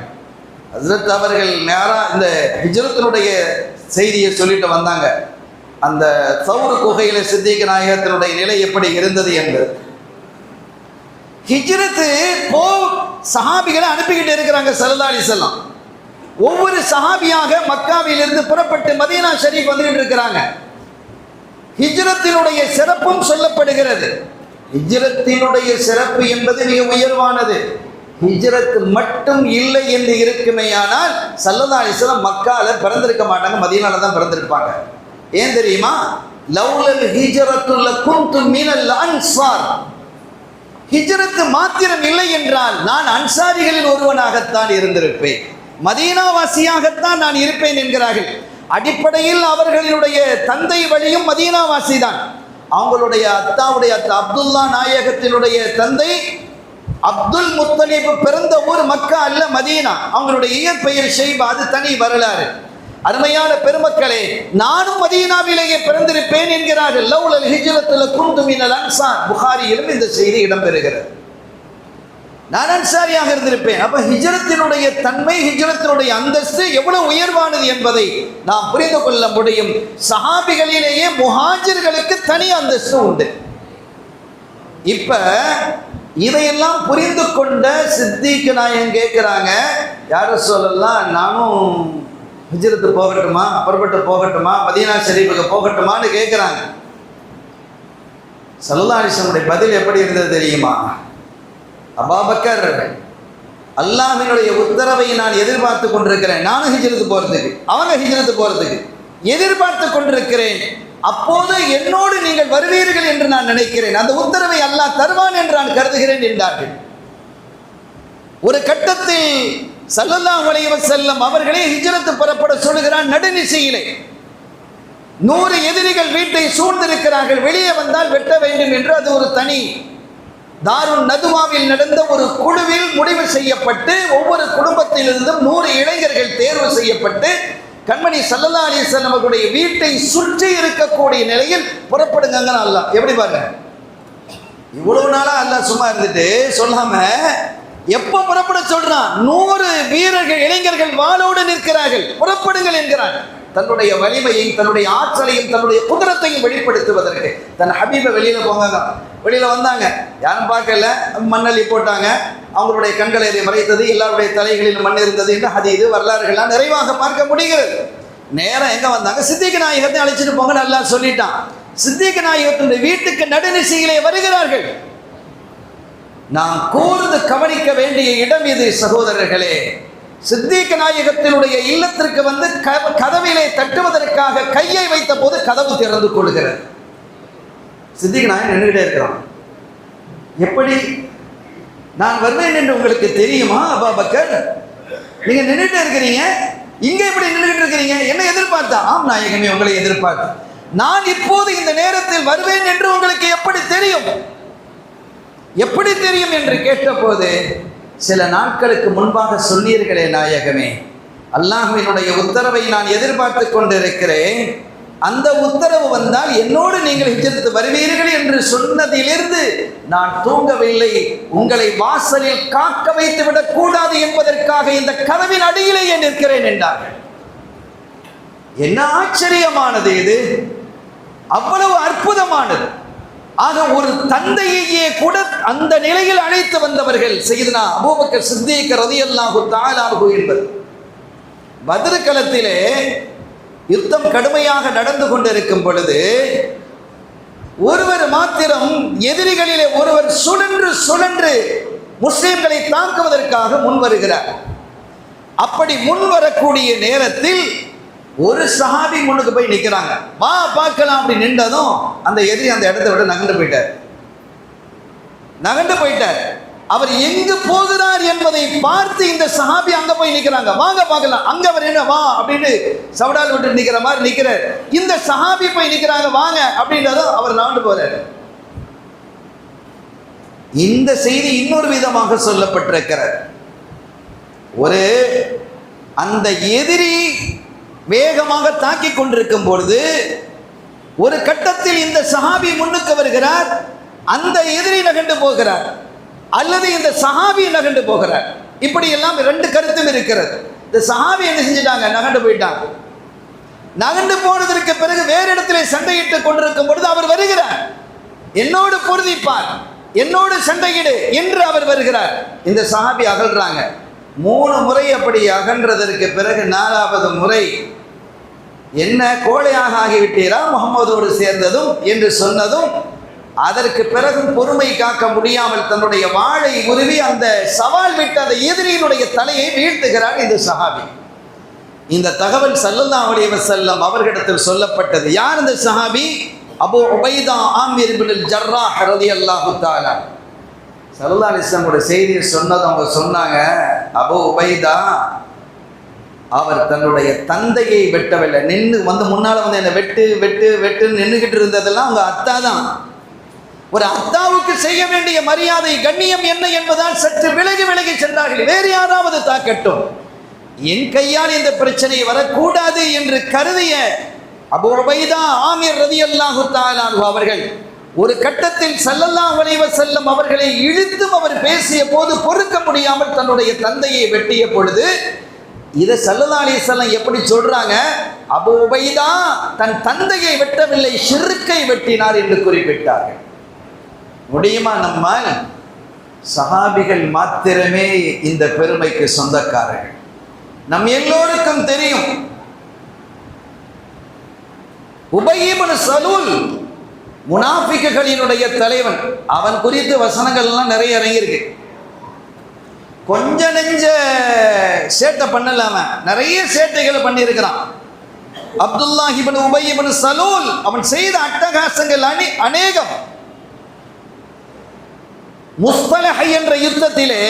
S2: ஹஜ்ரத் அவர்கள் நேரா இந்த ஹிஜ்ரத்தினுடைய செய்தியை சொல்லிட்டு வந்தாங்க. அந்த சௌர் குகையில சித்திக் நாயகத்தினுடைய நிலை எப்படி இருந்தது என்பது. ஹிஜ்ரத்து சஹாபிகளை அனுப்பிக்கிட்டு இருக்கிறாங்க ஸல்லல்லாஹு அலைஹி வஸல்லம். ஒவ்வொரு சஹாபியாக மக்காவிலிருந்து புறப்பட்டு மதீனா ஷரீஃப் வந்துட்டு இருக்கிறாங்க. ஹிஜ்ரத்தினுடைய சிறப்பும் சொல்லப்படுகிறது. ஹிஜ்ரத்தினுடைய சிறப்பு என்பது மிக உயர்வானது. ஹிஜ்ரத் மட்டும் இல்லை என்று இருக்குமேயானால் ஸல்லல்லாஹு அலைஹி வஸல்லம் மக்கால பிறந்திருக்க மாட்டாங்க, மதீனால தான் பிறந்திருப்பாங்க. ஏன் தெரியுமா? லவ்லல் ஹிஜ்ரத்து லகுன்து மினல் அன்சார். ஹிஜ்ரத் மாத்திரம் இல்லை என்றால் நான் அன்சாரிகளில் ஒருவனாகத்தான் இருந்திருப்பேன், மதீனாவாசியாகத்தான் நான் இருப்பேன் என்கிறார்கள். அடிப்படையில் அவர்களினுடைய தந்தை வழியும் மதீனாவாசி தான். அவங்களுடைய அத்தாவுடைய அப்துல்லா நாயகத்தினுடைய தந்தை அப்துல் முத்தலிப் பிறந்த ஊர் மக்கா அல்ல, மதீனா. அவங்களுடைய இயற்பெயர் ஷைபா, அது தனி வரலாறு. அருமையான பெருமக்களே, நானும் மதீனாவிலேயே பிறந்திருப்பேன் என்கிறார்கள். லவ்லல் ஹிஜ்ரத்து லகுன்து மினல் அன்சார். புகாரியிலும் இந்த செய்தி இடம்பெறுகிறது. நான் அன்சாரியாக இருந்திருப்பேன். அப்ப ஹிஜ்ரத்தினுடைய தன்மை, ஹிஜ்ரத்தினுடைய அந்தஸ்து எவ்வளவு உயர்வானது என்பதை நாம் புரிந்து கொள்ள முடியும். சஹாபிகளிலேயே முஹாஜிர்களுக்கு தனி அந்தஸ்து உண்டு. இப்ப இதையெல்லாம் புரிந்து கொண்ட சித்திக் நாயகம் கேட்கிறாங்க, யார சொல்லலாம், நானும் ஹிஜ்ரத்து போகட்டுமா, புறப்பட்டு போகட்டுமா, மதீனா ஷரீஃபுக்கு போகட்டுமான்னு கேட்கிறாங்க. ஸல்லல்லாஹு அலைஹி வஸல்லம் பதில் எப்படி இருந்தது தெரியுமா? அபூபக்கர், அல்லாஹ்வினுடைய உத்தரவை நான் எதிர்பார்த்து கொண்டிருக்கிறேன். நானும் ஹிஜ்ரத்து போறதுக்கு, அவங்க ஹிஜ்ரத்து போறதுக்கு எதிர்பார்த்து கொண்டிருக்கிறேன். அப்போது என்னோடு நீங்கள் வருவீர்கள் என்று நான் நினைக்கிறேன். அந்த உத்தரவை அல்லாஹ் தருவான் என்று நான் கருதுகிறேன் என்றார்கள். ஒரு கட்டத்தில் ஸல்லல்லாஹு அலைஹி வஸல்லம் அவர்களே ஹிஜ்ரத்து புறப்பட சொல்லுகிறான். நடுநிசையிலே 100 எதிரிகள் வீட்டை சூழ்ந்திருக்கிறார்கள். வெளியே வந்தால் வெட்ட வேண்டும் என்று அது ஒரு தனி தாருன் நதுவாவில் நடந்த ஒரு குழுவில் முடிவு செய்யப்பட்டு, ஒவ்வொரு குடும்பத்திலிருந்தும் 100 இளைஞர்கள் தேர்வு செய்யப்பட்டு கண்மணி ஸல்லல்லாஹு அலைஹி வஸல்லம் அவர்களுடைய வீட்டை சுற்றி இருக்கக்கூடிய நிலையில் புறப்படுங்க. அல்லாஹ் எப்படி பாருங்க, இவ்வளவு நாளா அல்லாஹ் சும்மா இருந்துட்டு சொல்லாம எப்ப புறப்பட சொல்றான்? 100 வீரர்கள் இளைஞர்கள் வாளோடு நிற்கிறார்கள், புறப்படுங்கள் என்கிறான். தன்னுடைய வலிமையை, தன்னுடைய ஆற்றலையும், தன்னுடைய குதிரத்தையும் வெளிப்படுத்துவதற்கு தன் ஹபீபை வெளியில போங்க. வெளியில வந்தாங்க, யாரும் பார்க்கல, மண்ணள்ளி போட்டாங்க. அவங்களுடைய கண்களை மறைத்தது, எல்லாருடைய தலைகளில் மண் இருந்தது என்று ஹதீது வரலாறுகள்லாம் நிறைவாக பார்க்க முடிகிறது. நேரம் எங்க வந்தாங்க? சித்திக் நாயகத்தை அழைச்சிட்டு போங்க நல்லா சொல்லிட்டான். சித்திக் நாயகத்தினுடைய வீட்டுக்கு நடுநிசையிலே வருகிறார்கள். நாம் கூர்ந்து கவனிக்க வேண்டிய இடம் இது சகோதரர்களே. சித்திக் நாயகத்தினுடைய இல்லத்திற்கு வந்து கதவிலே தட்டுவதற்காக கையை வைத்த போது கதவு திறந்து கொள்கிறது. சித்திக் நாயகம் நின்றுகிட்டே இருக்கிறான். எப்படி நான் வருவேன் என்று உங்களுக்கு தெரியுமா அபூபக்கர்? நீங்க நின்றுட்டே இருக்கிறீங்க, இங்க எப்படி நின்றுகிட்டு இருக்கிறீங்க? என்ன எதிர்பார்த்தா? ஆம் நாயகமே, உங்களை எதிர்பார்த்து. நான் இப்போது இந்த நேரத்தில் வருவேன் என்று உங்களுக்கு எப்படி தெரியும்? எப்படி தெரியும் என்று கேட்டபோது, சில நாட்களுக்கு முன்பாக சொன்னீர்களே நாயகமே, அல்லாஹ்வினுடைய உத்தரவை நான் எதிர்பார்த்து கொண்டிருக்கிறேன், அந்த உத்தரவு வந்தால் என்னோடு நீங்கள் ஹிஜ்ரத் வருவீர்கள் என்று சொன்னதிலிருந்து நான் தூங்கவில்லை. உங்களை வாசலில் காக்க வைத்து விடக் கூடாது என்பதற்காக இந்த கதவின் அடியிலேயே நிற்கிறேன் என்றார்கள். என்ன ஆச்சரியமானது இது! அவ்வளவு அற்புதமானது. ஆக ஒரு தந்தையையே கூட அந்த நிலையில் அழைத்து வந்தவர்கள் சையதுனா அபூபக்கர் சித்திக் ரலியல்லாஹு தஆலா அன்ஹு என்பது. பத்ர் களத்திலே யுத்தம் கடுமையாக நடந்து கொண்டிருக்கும் பொழுது ஒருவர் மாத்திரம் எதிரிகளிலே ஒருவர் சுழன்று சுழன்று முஸ்லிம்களை தாக்குவதற்காக முன் வருகிறார். அப்படி முன் வரக்கூடிய நேரத்தில் ஒரு சஹாபி முன்னுக்கு போய் நிற்கிறாங்க. வா பார்க்கலாம் அப்படி நின்றதும் அந்த எதிரி அந்த இடத்தை விட நகண்டு போயிட்டார். அவர் எங்கு போகிறார் என்பதை பார்த்து இந்த சஹாபி அங்க போய் நிக்கிறாங்க. வாங்க பார்க்கலாம். அங்க அவர் என்ன வா அப்படின்னு சவடால் விட்டு நிக்கிற மாதிரி நிக்கிறார். இந்த சஹாபி போய் நிக்கிறாங்க வாங்க அப்படின்றதும் அவர் நாண்டு போறார். இந்த செய்தி இன்னொரு விதமாக சொல்லப்பட்டிருக்கிறார். ஒரு அந்த எதிரி வேகமாக தாக்கி கொண்டிருக்கும் பொழுது ஒரு கட்டத்தில் இந்த சஹாபி முன்னுக்கு வருகிறார், அந்த எதிரி நகண்டு போகிறார், அல்லது இந்த சஹாபி நகண்டு போகிறார். இப்படி எல்லாம் ரெண்டு கருத்தும் இருக்கிறது. இந்த சஹாபி என்ன செஞ்சிட்டாங்க, நகண்டு போயிட்டாங்க. நகண்டு போனதற்கு பிறகு வேறு இடத்திலே சண்டையிட்டுக் கொண்டிருக்கும் பொழுது அவர் வருகிறார், என்னோடு பொருதிப்பார், என்னோடு சண்டையிடு என்று அவர் வருகிறார். இந்த சஹாபி அகல்றாங்க. 3 முறை அப்படி அகன்றதற்கு பிறகு 4வது முறை என்ன கோழையாக ஆகிவிட்டீரா முகமதோடு சேர்ந்ததும் என்று சொன்னதும், அதற்கு பிறகு பொறுமை காக்க முடியாமல் தன்னுடைய வாளை உருவி அந்த சவால் விட்டு அந்த எதிரியினுடைய தலையை வீழ்த்துகிறார் இந்த சஹாபி. இந்த தகவல் ஸல்லல்லாஹு அலைஹி வஸல்லம் அவர்களிடத்தில் சொல்லப்பட்டது. யார் இந்த சஹாபி? அபூ உபைதா ஆமிர் இப்னுல் ஜர்ராஹ் ரலியல்லாஹு தஆலா. ஸல்லல்லாஹு அலைஹி வஸல்லம் செய்தியை சொன்னது அவங்க சொன்னாங்க, அபூ உபைதா அவர் தன்னுடைய தந்தையை வெட்டவில்லை. நின்று வந்து முன்னால் வந்து என்னை வெட்டு வெட்டு வெட்டுன்னு நின்றுகிட்டு இருந்ததெல்லாம் அவங்க அத்தா தான். ஒரு அத்தாவுக்கு செய்ய வேண்டிய மரியாதை கண்ணியம் என்ன என்பதால் சற்று விலகி விலகி சென்றார்கள். வேறு யாராவது தாக்கட்டும், என் கையால் இந்த பிரச்சனை வரக்கூடாது என்று கருதிய அபூ உபைதா ஆமிர் ரலியல்லாஹு தஆலா அவர்கள் ஒரு கட்டத்தில் ஸல்லல்லாஹு அலைஹி வஸல்லம் அவர்களை இழுத்தும் அவர் பேசிய போது பொறுக்க முடியாமல் தன்னுடைய தந்தையை வெட்டிய பொழுது இதை ஸல்லல்லாஹு அலைஹி வஸல்லம் எப்படி சொல்றாங்க, அபூ உபைதா தன் தந்தையை வெட்டவில்லை, ஷிர்க்கை வெட்டினார் என்று குறிப்பிட்டார்கள். முடியுமா நம்மால்? சஹாபிகள் மாத்திரமே இந்த பெருமைக்கு சொந்தக்காரர்கள். நம் எல்லோருக்கும் தெரியும், உபய் இப்னு சலூல் முனாஃபிக்குகளினுடைய தலைவன். அவன் குறித்து வசனங்கள் எல்லாம் நிறைய இறங்கியிருக்கு. கொஞ்ச நெஞ்ச சேட்டை பண்ணலாம, நிறைய சேட்டைகளை பண்ணியிருக்கிறான். அப்துல்லாஹ் இப்னு உபய் இப்னு சலூல் அவன் செய்த அட்டகாசங்கள் அநேகம். முஸ்தலஹ் என்ற யுத்தத்திலே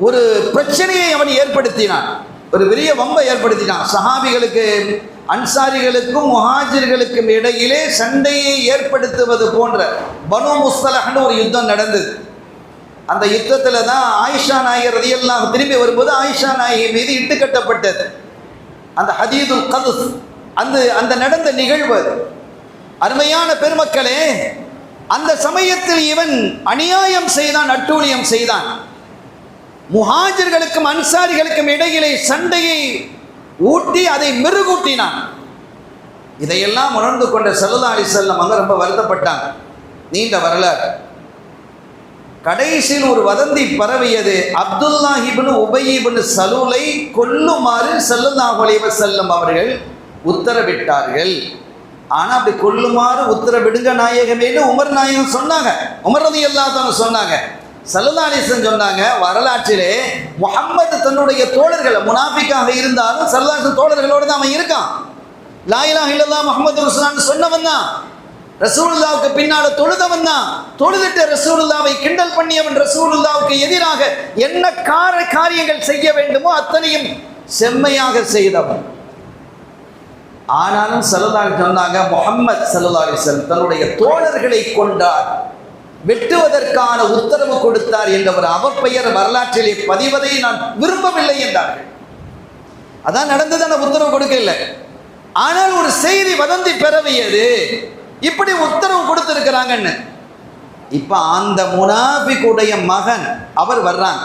S2: ஒரு பிரச்சனையை அவன் ஏற்படுத்தினான், ஒரு பெரிய வம்பை ஏற்படுத்தினான். சஹாபிகளுக்கு அன்சாரிகளுக்கும் முஹாஜிர்களுக்கும் இடையிலே சண்டையை ஏற்படுத்துவது போன்ற பனு முஸ்தலஹ்னு ஒரு யுத்தம் நடந்தது. அந்த யுத்தத்தில் தான் ஆயிஷா நாயகி ரலியல்லாஹு திரும்பி வரும்போது ஆயிஷா நாயகி மீது இட்டு கட்டப்பட்டது. அந்த ஹதீதுல் கதுஸ் அந்த நடந்த நிகழ்வு. அருமையான பெருமக்களே, அந்த சமயத்தில் இவன் அநியாயம் செய்தான், அட்டூழியம் செய்தான். முஹாஜிர்களுக்கும் அன்சாரிகளுக்கும் இடையிலே சண்டையை ஊட்டி அதை மெருகூட்டினான். இதையெல்லாம் உணர்ந்து கொண்ட ஸல்லல்லாஹு அலைஹி வஸல்லம் அங்க ரொம்ப வருத்தப்பட்டாங்க. நீண்ட வரலாறு. கடைசியில் ஒரு வதந்தி பரவியது, அப்துல்லாஹ் இப்னு உபய் இப்னு சலூலை கொல்லுமாறு ஸல்லல்லாஹு அலைஹி வஸல்லம் அவர்கள் உத்தரவிட்டார்கள். ஆனா அப்படி கொல்லுமாறு உத்தரவிடுங்க நாயகமேன்னு உமர் நாயகம் சொன்னாங்க, உமர் ரலியல்லாஹு அன்ஹு சொன்னாங்க. ஸல்லல்லாஹு அலைஹி வஸல்லம் சொன்னாங்க, வரலாற்றிலே முஹம்மது தன்னுடைய தோழர்களை, முனாஃபிக்காக இருந்தாலும் ஸல்லல்லாஹு அலைஹி வஸல்லம் தோழர்களோடு தான் அவன் இருக்கான். லா இலாஹ இல்லல்லாஹ் முஹம்மது ரசூலுல்லாஹ்னு சொன்னவன் தான், ரசூலுல்லாஹ்வுக்கு பின்னால தொழுதவன் தான், தொழுதுட்டு ரசூலுல்லாஹ்வை கிண்டல் பண்ணியவன், ரசூலுல்லாஹ்வுக்கு எதிராக என்ன காரியங்கள் செய்ய வேண்டுமோ அத்தனையும் செம்மையாக செய்தவன். ஆனாலும் ஸல்லல்லாஹு அலைஹி வஸல்லம் சொன்னாங்க, முஹம்மது ஸல்லல்லாஹு அலைஹி வஸல்லம் தன்னுடைய தோழர்களை கொண்டார், வெட்டுவதற்கான உத்தரவு கொடுத்தார் என்ற ஒரு அவப்பெயர் வரலாற்றிலே பதிவதை நான் விரும்பவில்லை என்றார்கள். அதான் நடந்தது, அந்த உத்தரவு கொடுக்கல. ஆனால் ஒரு செய்தி வதந்தி பரவியது, இப்படி உத்தரவு கொடுத்திருக்கிறாங்கன்னு. இப்ப அந்த முனாஃபிக்குடைய மகன் அவர் வர்றாங்க,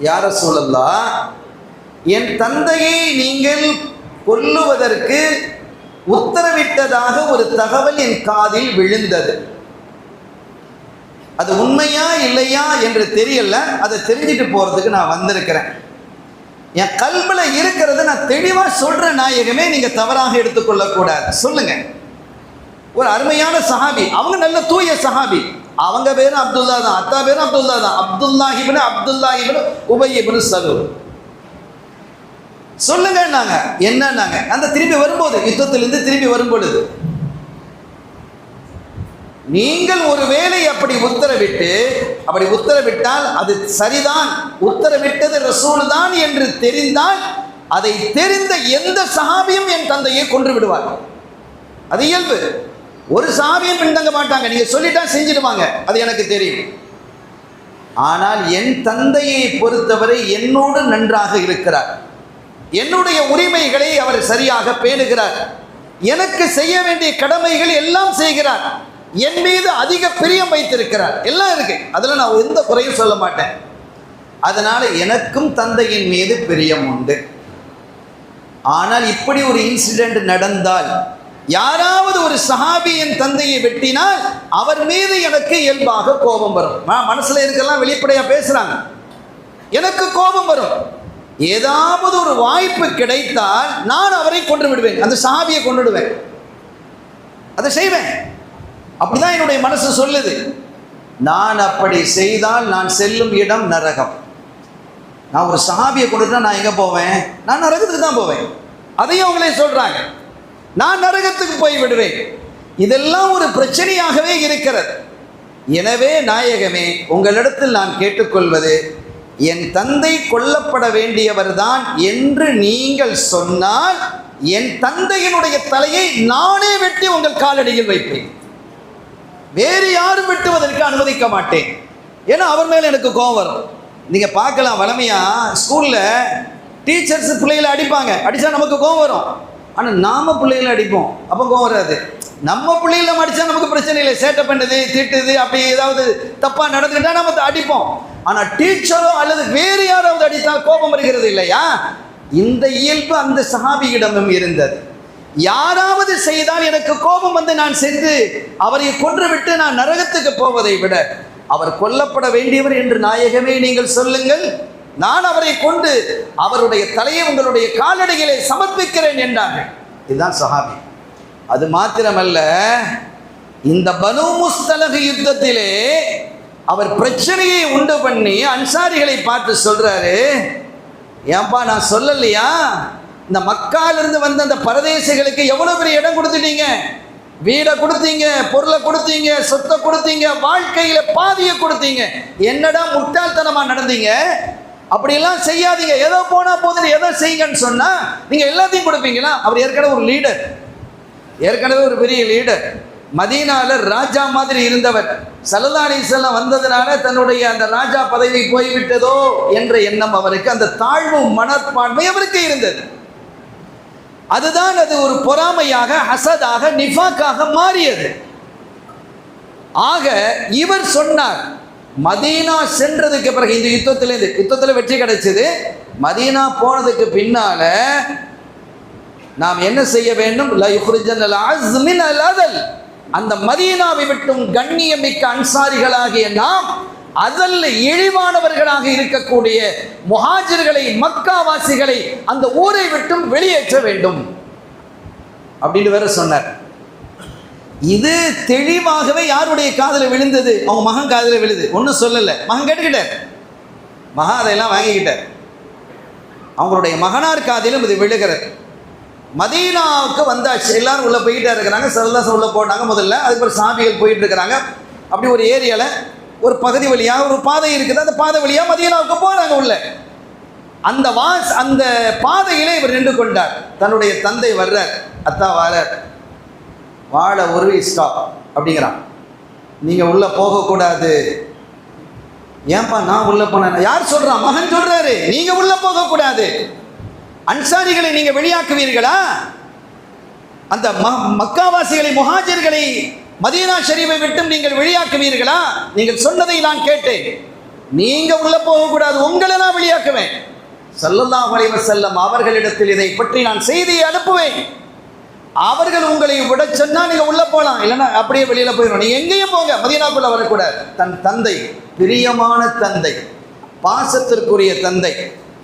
S2: யா ரசூலல்லாஹ், என் தந்தையை நீங்கள் கொல்லுவதற்கு உத்தரவிட்டதாக ஒரு தகவல் என் காதில் விழுந்தது. அது உண்மையா இல்லையா என்று தெரியல, அதை தெரிஞ்சுட்டு போறதுக்கு நான் வந்திருக்கிறேன். என் கல்வில இருக்கிறது நான் தெளிவா சொல்ற நாயகமே, நீங்க தவறாக எடுத்துக்கொள்ளக்கூடாது. சொல்லுங்க. ஒரு அருமையான சஹாபி, அவங்க நல்ல தூய சஹாபி, அவங்க பேரும் அப்துல்லா தான், அத்தா பேரும் அப்துல்லா தான், அப்துல்லாஹ் இப்னு உபய் இப்னு சலூல். சொல்லுங்க நாங்க என்னன்னாங்க. அந்த திரும்பி வரும்போது, யுத்தத்திலிருந்து திரும்பி வரும்பொழுது, நீங்கள் ஒருவேளை அப்படி உத்தரவிட்டால் அது சரிதான், உத்தரவிட்டது ரசூல் தான் என்று தெரிந்தால் அதை தெரிந்த எந்த சஹாபியும் என் தந்தையை கொன்று விடுவார். அது இயல்பு. ஒரு சஹாபியும் பின்தங்க மாட்டாங்க. நீங்க சொல்லிட்டா செஞ்சிடுவாங்க, அது எனக்கு தெரியும். ஆனால் என் தந்தையை பொறுத்தவரை என்னோடு நன்றாக இருக்கிறார், என்னுடைய உரிமைகளை அவர் சரியாக பேணுகிறார், எனக்கு செய்ய வேண்டிய கடமைகள் எல்லாம் செய்கிறார், என் மீது அதிக பிரியம் வைத்திருக்கிறார், எல்லாம் இருக்கு. அதுல நான் எந்த குறையும் சொல்ல மாட்டேன். அதனால எனக்கும் தந்தையின் மீது பிரியம் உண்டு. ஆனால் இப்படி ஒரு இன்சிடென்ட் நடந்தால், யாராவது ஒரு சஹாபி என் தந்தையை வெட்டினால் அவர் மீது எனக்கு இயல்பாக கோபம் வரும். மனசுல இருக்கலாம் வெளிப்படையா பேசுறாங்க, எனக்கு கோபம் வரும். ஏதாவது ஒரு வாய்ப்பு கிடைத்தால் நான் அவரை கொன்று விடுவேன், அந்த சஹாபியை கொன்றுடுவேன், அதை செய்வேன். அப்படிதான் என்னுடைய மனசு சொல்லுது. நான் அப்படி செய்தால் நான் செல்லும் இடம் நரகம். நான் ஒரு சஹாபியை கொண்டுட்டா நான் எங்க போவேன்? நான் நரகத்துக்கு தான் போவேன். அதையும் அவங்களே சொல்றாங்க, நான் நரகத்துக்கு போய் விடுவேன். இதெல்லாம் ஒரு பிரச்சனையாகவே இருக்கிறது. எனவே நாயகமே, உங்களிடத்தில் நான் கேட்டுக்கொள்வது, என் தந்தை கொல்லப்பட வேண்டியவர் தான் என்று நீங்கள் சொன்னால் என் தந்தையினுடைய தலையை நானே வெட்டி உங்கள் காலடியில் வைப்பேன், வேறு யாரும் வெட்டுவதற்கு அனுமதிக்க மாட்டேன். ஏன்னா அவர் மேல எனக்கு கோபம் வரும். நீங்க பார்க்கலாம், வளமையா ஸ்கூல்ல டீச்சர்ஸ் பிள்ளைகளை அடிப்பாங்க, அடிச்சா நமக்கு கோபம் வரும். ஆனால் நாம பிள்ளைகளை அடிப்போம், அப்போ கோபம் வராது. நம்ம பிள்ளைகளை அடிச்சா நமக்கு பிரச்சனை இல்லை, சேட்டை பண்ணுது, திட்டுது, அப்படி ஏதாவது தப்பா நடந்துக்கிட்டா நம்ம அடிப்போம். ஆனால் டீச்சரோ அல்லது வேறு யாராவது அடித்தால் கோபம் வருகிறது இல்லையா? இந்த இயல்பு அந்த சஹாபியிடமும் இருந்தது. யாராவது செய்தால் எனக்கு கோபம் வந்து நான் சென்று அவரை கொன்றுவிட்டு நான் நரகத்துக்கு போவதை விட அவர் கொல்லப்பட வேண்டியவர் என்று நாயகமே நீங்கள் சொல்லுங்கள், நான் அவரை கொண்டு அவருடைய தலையை உங்களுடைய காலடிகளை சமர்ப்பிக்கிறேன் என்றார்கள். இதுதான் சஹாபி. அது மாத்திரமல்ல, இந்த பனு முஸ்தலக் யுத்தத்திலே அவர் பிரச்சனையை உண்டு பண்ணி அன்சாரிகளை பார்த்து சொல்றாரு, ஏன்பா நான் சொல்லலையா, இந்த மக்காலிருந்து வந்த அந்த பரதேசிகளுக்கு எவ்வளவு பெரிய இடம் கொடுத்துட்டீங்க, வீடை கொடுத்தீங்க, பொருளை கொடுத்தீங்க, சொத்தை கொடுத்தீங்க, வாழ்க்கையில பாதியை கொடுத்தீங்க, என்னடா முட்டாள்தனமா நடந்தீங்க, அப்படியெல்லாம் செய்யாதீங்க, ஏதோ போனா போதுன்னு ஏதோ செய்யுங்கன்னு சொன்னா நீங்க எல்லாத்தையும் கொடுப்பீங்களா? அவர் ஏற்கனவே ஒரு லீடர், ஏற்கனவே ஒரு பெரிய லீடர், மதீனால ராஜா மாதிரி இருந்தவர். ஸல்லல்லாஹு அலைஹி வஸல்லம் வந்ததுனால தன்னுடைய அந்த ராஜா பதவி போய்விட்டதோ என்ற எண்ணம் அவருக்கு, அந்த தாழ்வு மனப்பான்மை அவருக்கு இருந்தது. அதுதான் அது ஒரு பொறாமையாக, ஹசதாக, நிஃபாக்காக மாறியது. ஆக இவர் சொன்னார், மதீனா சென்றதுக்கு பிறகு இந்த யுத்தத்தில் வெற்றி கிடைச்சது. மதீனா போனதுக்கு பின்னால நாம் என்ன செய்ய வேண்டும்? அந்த மதீனாவை விட்டும் கண்ணியமிக்க அன்சாரிகளாகிய நாம் அதல்ல இழிவானவர்களாக இருக்கக்கூடிய முஹாஜிர்களை, மக்காவாசிகளை அந்த ஊரை விட்டும் வெளியேற்ற வேண்டும் அப்படின்னு வேற சொன்னார். இது தெளிவாகவே யாருடைய காதில் விழுந்தது? அவங்க மகன் காதில் விழுது. ஒன்றும் சொல்லலை, மகன் கேட்டுக்கிட்டார், மகன் அதையெல்லாம் வாங்கிக்கிட்டார். அவங்களுடைய மகனார் காதிலும் இது விழுகிறது. மதீனாவுக்கு வந்தாச்சு, எல்லாரும் உள்ள போயிட்டே இருக்கிறாங்க. ஸல்லல்லாஹு உள்ள போனாங்க முதல்ல, அதுக்கப்புறம் சாபிகள் போயிட்டு இருக்கிறாங்க. அப்படி ஒரு ஏரியால ஒரு பகுதி வழியாக ஒரு பாதை இருக்குது, அந்த பாதை வழியாக மதீனாவுக்கு போறாங்க உள்ள. அந்த பாதையிலே இவர் நின்று கொண்டார். தன்னுடைய தந்தை வர்றார், அத்தா வாரார், வாழ ஒரு ஸ்டாப் அப்படிங்கிறான், நீங்க உள்ள போகக்கூடாது. ஏன்பா நான் உள்ள போனேன்? யார் சொல்றான்? மகன் சொல்றாரு, நீங்க உள்ள போகக்கூடாது, அன்சாரிகளை நீங்க வெளியாக்குவீர்களா? அந்த மக்காவாசிகளை, முஹாஜிர்களை மதீனா ஷரீஃபை விட்டும் நீங்கள் வெளியாக்குவீர்களா? நீங்கள் சொன்னதை நான் கேட்டேன், நீங்க உள்ள போகக்கூடாது, உங்களை நான் வெளியாக்குவேன். ஸல்லல்லாஹு அலைஹி வஸல்லம் அவர்களிடத்தில் இதை பற்றி நான் செய்தியை அனுப்புவேன். அவர்கள் உங்களை விட சொன்னா நீங்க உள்ள போகலாம், இல்லைன்னா அப்படியே வெளியில போயிடும், நீங்க எங்கேயும் போங்க, மதீனாக்குள்ள வரக்கூடாது. தன் தந்தை, பிரியமான தந்தை, பாசத்திற்குரிய தந்தை,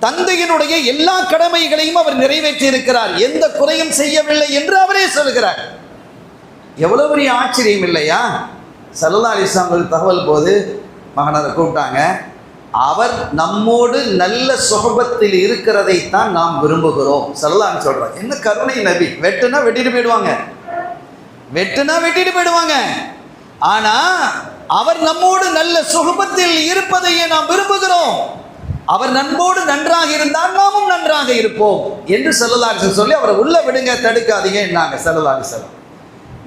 S2: தந்தையினுடைய எல்லா கடமைகளையும் அவர் நிறைவேற்றி இருக்கிறார், எந்த குறையும் செய்யவில்லை என்று அவரே சொல்கிறார். எவ்வளவு பெரிய ஆச்சரியம் இல்லையா? ஸல்லல்லாஹு அலைஹி வஸல்லம் தகவல் போது மகனாரை கூப்பிட்டாங்க, அவர் நம்மோடு நல்ல சுஹபத்தில் இருக்கிறதைத்தான் நாம் விரும்புகிறோம். ஸல்லல்லாஹு சொல்றாங்க. என்ன கருணை நபி! வெட்டுனா வெட்டிட்டு போயிடுவாங்க, வெட்டுனா வெட்டிட்டு போயிடுவாங்க. ஆனா அவர் நம்மோடு நல்ல சுகபத்தில் இருப்பதையே நாம் விரும்புகிறோம். அவர் நண்போடு நன்றாக இருந்தால் நாமும் நன்றாக இருப்போம் என்று ஸல்லல்லாஹு அலைஹி வஸல்லம் சொல்லி அவரை உள்ள விடுங்க, தடுக்காதீங்க என்னாங்க ஸல்லல்லாஹு அலைஹி வஸல்லம்.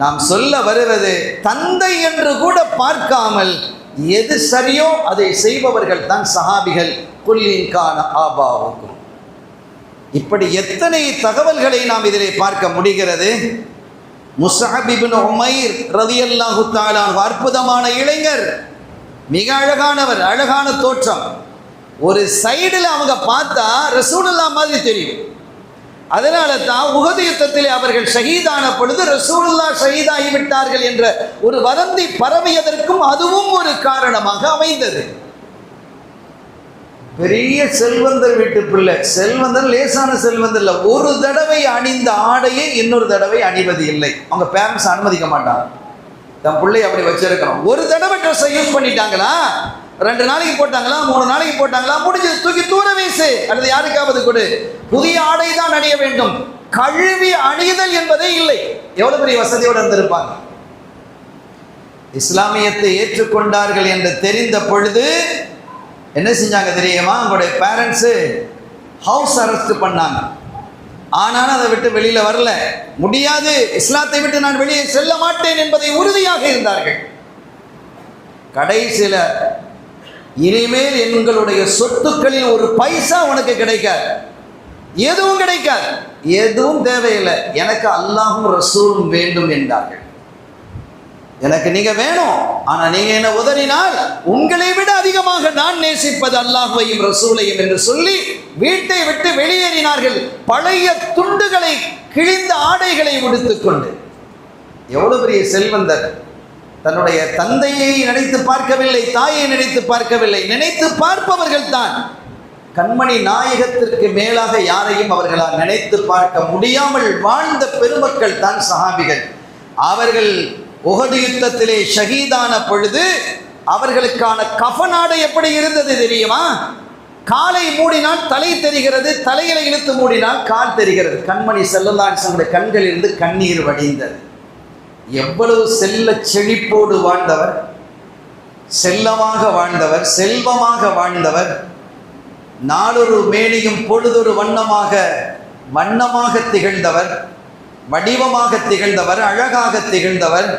S2: நாம் சொல்ல வருவது தந்தை என்று கூட பார்க்காமல் எது சரியோ அதை செய்பவர்கள் தான் சஹாபிகள். குல்லின்கான ஆபாவுக்கும். இப்படி எத்தனை தகவல்களை நாம் இதிலே பார்க்க முடிகிறது. முஸ்அப் இப்னு உமைர் ரலியல்லாஹு தஆலா அற்புதமான இளைஞர், மிக அழகானவர், அழகான தோற்றம். ஒரு சைடில் அவங்க பார்த்தா ரசூலுல்லாஹ் மாதிரி தெரியும். அதனால தான் உஹது யுத்தத்திலே அவர்கள் ஷஹீதான பொழுது ரசூலுல்லாஹ் ஷஹீதாகி விட்டார்கள் என்ற ஒரு வதந்தி பரவியதற்கும் அதுவும் ஒரு காரணமாக அமைந்தது. பெரிய செல்வந்தர் வீட்டு பிள்ளை, செல்வந்தர் லேசான செல்வந்தர் இல்லை. ஒரு தடவை அணிந்த ஆடையை இன்னொரு தடவை அணிவது இல்லை. அவங்க பேரண்ட்ஸ் அனுமதிக்க மாட்டாங்க. தன் பிள்ளை அப்படி வச்சிருக்கணும். ஒரு தடவை ட்ரெஸ்ஸை யூஸ் பண்ணிட்டாங்களா, 2 நாளைக்கு போட்டாங்களா, 3 நாளைக்கு போட்டாங்களா, முடிஞ்சது, தூக்கி தூர வீசு அல்லது யாருக்காவது கொடு. புதிய ஆடை தான் அணிய வேண்டும். கழுவி அணிதல் என்பதே இல்லை. எவ்வளவு பெரிய வசதியோடு இருந்திருப்பாங்க. இஸ்லாமியத்தை ஏற்றுக்கொண்டார்கள் என்று தெரிந்த பொழுது என்ன செஞ்சாங்க தெரியுமா? அவங்களுடைய பேரண்ட்ஸு ஹவுஸ் அரெஸ்ட் பண்ணாங்க. ஆனாலும் அதை விட்டு வெளியில் வரல. முடியாது, இஸ்லாத்தை விட்டு நான் வெளியே செல்ல மாட்டேன் என்பதை உறுதியாக இருந்தார்கள். கடைசியில் இனிமேல் எங்களுடைய சொத்துக்களில் ஒரு பைசா உனக்கு கிடைக்காது, எதுவும் கிடைக்காது, எதுவும் தேவையில்லை, எனக்கு அல்லாஹும் ரசூலும் வேண்டும் என்றார்கள். எனக்கு நீங்க வேணும், ஆனா நீங்க என்ன உதறினால் உங்களை விட அதிகமாக நான் நேசிப்பது அல்லாஹ்வையும் ரசூலையும் என்று சொல்லி வீட்டை விட்டு வெளியேறினார்கள். பழைய துண்டுகளை, கிழிந்த ஆடைகளை உடுத்துக்கொண்டு. எவ்வளவு பெரிய செல்வந்தர்! தன்னுடைய தந்தையை நினைத்து பார்க்கவில்லை, தாயை நினைத்து பார்க்கவில்லை, நினைத்து பார்ப்பவர்கள் தான். கண்மணி நாயகத்திற்கு மேலாக யாரையும் அவர்களால் நினைத்து பார்க்க முடியாமல் வாழ்ந்த பெருமக்கள் தான் சஹாபிகள். அவர்கள் உஹது யுத்தத்திலே ஷஹீதான பொழுது அவர்களுக்கான கஃனாடை எப்படி இருந்தது தெரியுமா? காலை மூடினால் தலை தெரிகிறது, தலையில இழுத்து மூடினால் கால் தெரிகிறது. கண்மணி ஸல்லல்லாஹு அலைஹி வஸல்லம் கண்களில் இருந்து கண்ணீர் வடிந்தது. எவ்வளவு செல்ல செழிப்போடு வாழ்ந்தவர், செல்லமாக வாழ்ந்தவர், செல்வமாக வாழ்ந்தவர். நாளொரு மேனியும் பொழுதொரு வண்ணமாக திகழ்ந்தவர், வடிவமாக திகழ்ந்தவர், அழகாக திகழ்ந்தவர்.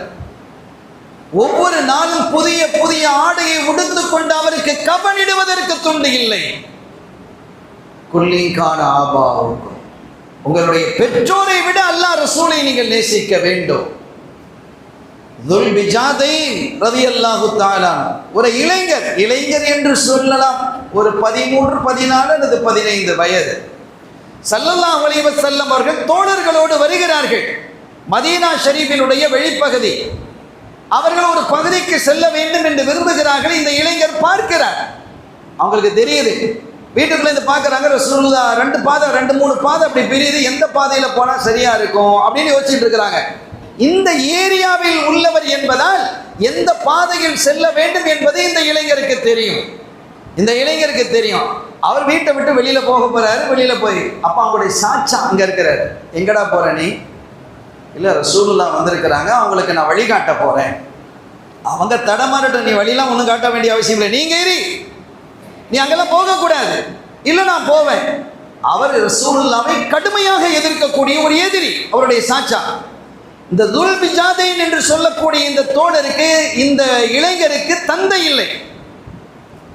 S2: ஒவ்வொரு நாளும் புதிய புதிய ஆடையை உடுத்துக் கொண்டு அவருக்கு கவனிடுவதற்கு துண்டு இல்லை. குல்லின்கான ஆபாவுக்கும். உங்களுடைய பெற்றோரை விட அல்லாஹ் ரசூலை நீங்கள் நேசிக்க வேண்டும். துல் பிஜாதைன் ரலியல்லாஹு தஆலா ஒரு இளைஞர் என்று சொல்லலாம். ஒரு 13, 14 அல்லது 15 வயது. ஸல்லல்லாஹு அலைஹி வஸல்லம் அவர்கள் தோழர்களோடு வருகிறார்கள். மதீனா ஷரீஃபினுடைய வெளிப்பகுதி. அவர்கள் ஒரு பகுதிக்கு செல்ல வேண்டும் என்று விரும்புகிறார்கள். இந்த இளைஞர் பார்க்கிறார். அவங்களுக்கு தெரியுது, வீட்டுக்குள்ள இருந்து பார்க்குறாங்க, ரசூலுல்லாஹ் 2 பாதை 2-3 பாதை அப்படி பிரியுது, எந்த பாதையில் போனால் சரியா இருக்கும் அப்படின்னு யோசிச்சுட்டு இருக்கிறாங்க. இந்த ஏரியாவில் உள்ளவர் என்பதால் எந்த பாதையில் செல்ல வேண்டும் என்பது இந்த இளைஞருக்கு தெரியும். அவர் வீட்டை விட்டு வெளியில போக போறாரு. வெளியில போய் அப்ப அவங்களுடைய சாட்சா அங்க இருக்கிறாரு. எங்கடா போற நீ? இல்ல ரசூலுல்லாஹ் வந்திருக்கிறாங்க, அவங்களுக்கு நான் வழிகாட்ட போறேன். அவங்க தடமாறட்டும், நீ வழியெல்லாம் ஒன்றும் காட்ட வேண்டிய அவசியம் இல்லை, நீங்க ஏறி நீ அங்கெல்லாம் போகக்கூடாது. இல்லை நான் போவேன். அவர் ரசூலுல்லாஹ்வை கடுமையாக எதிர்க்கக்கூடிய ஒரு எதிரி அவருடைய சாட்சா. இந்த துல் பிஜாதைன் என்று சொல்லக்கூடிய இந்த தோழருக்கு, இந்த இளைஞருக்கு தந்தை இல்லை,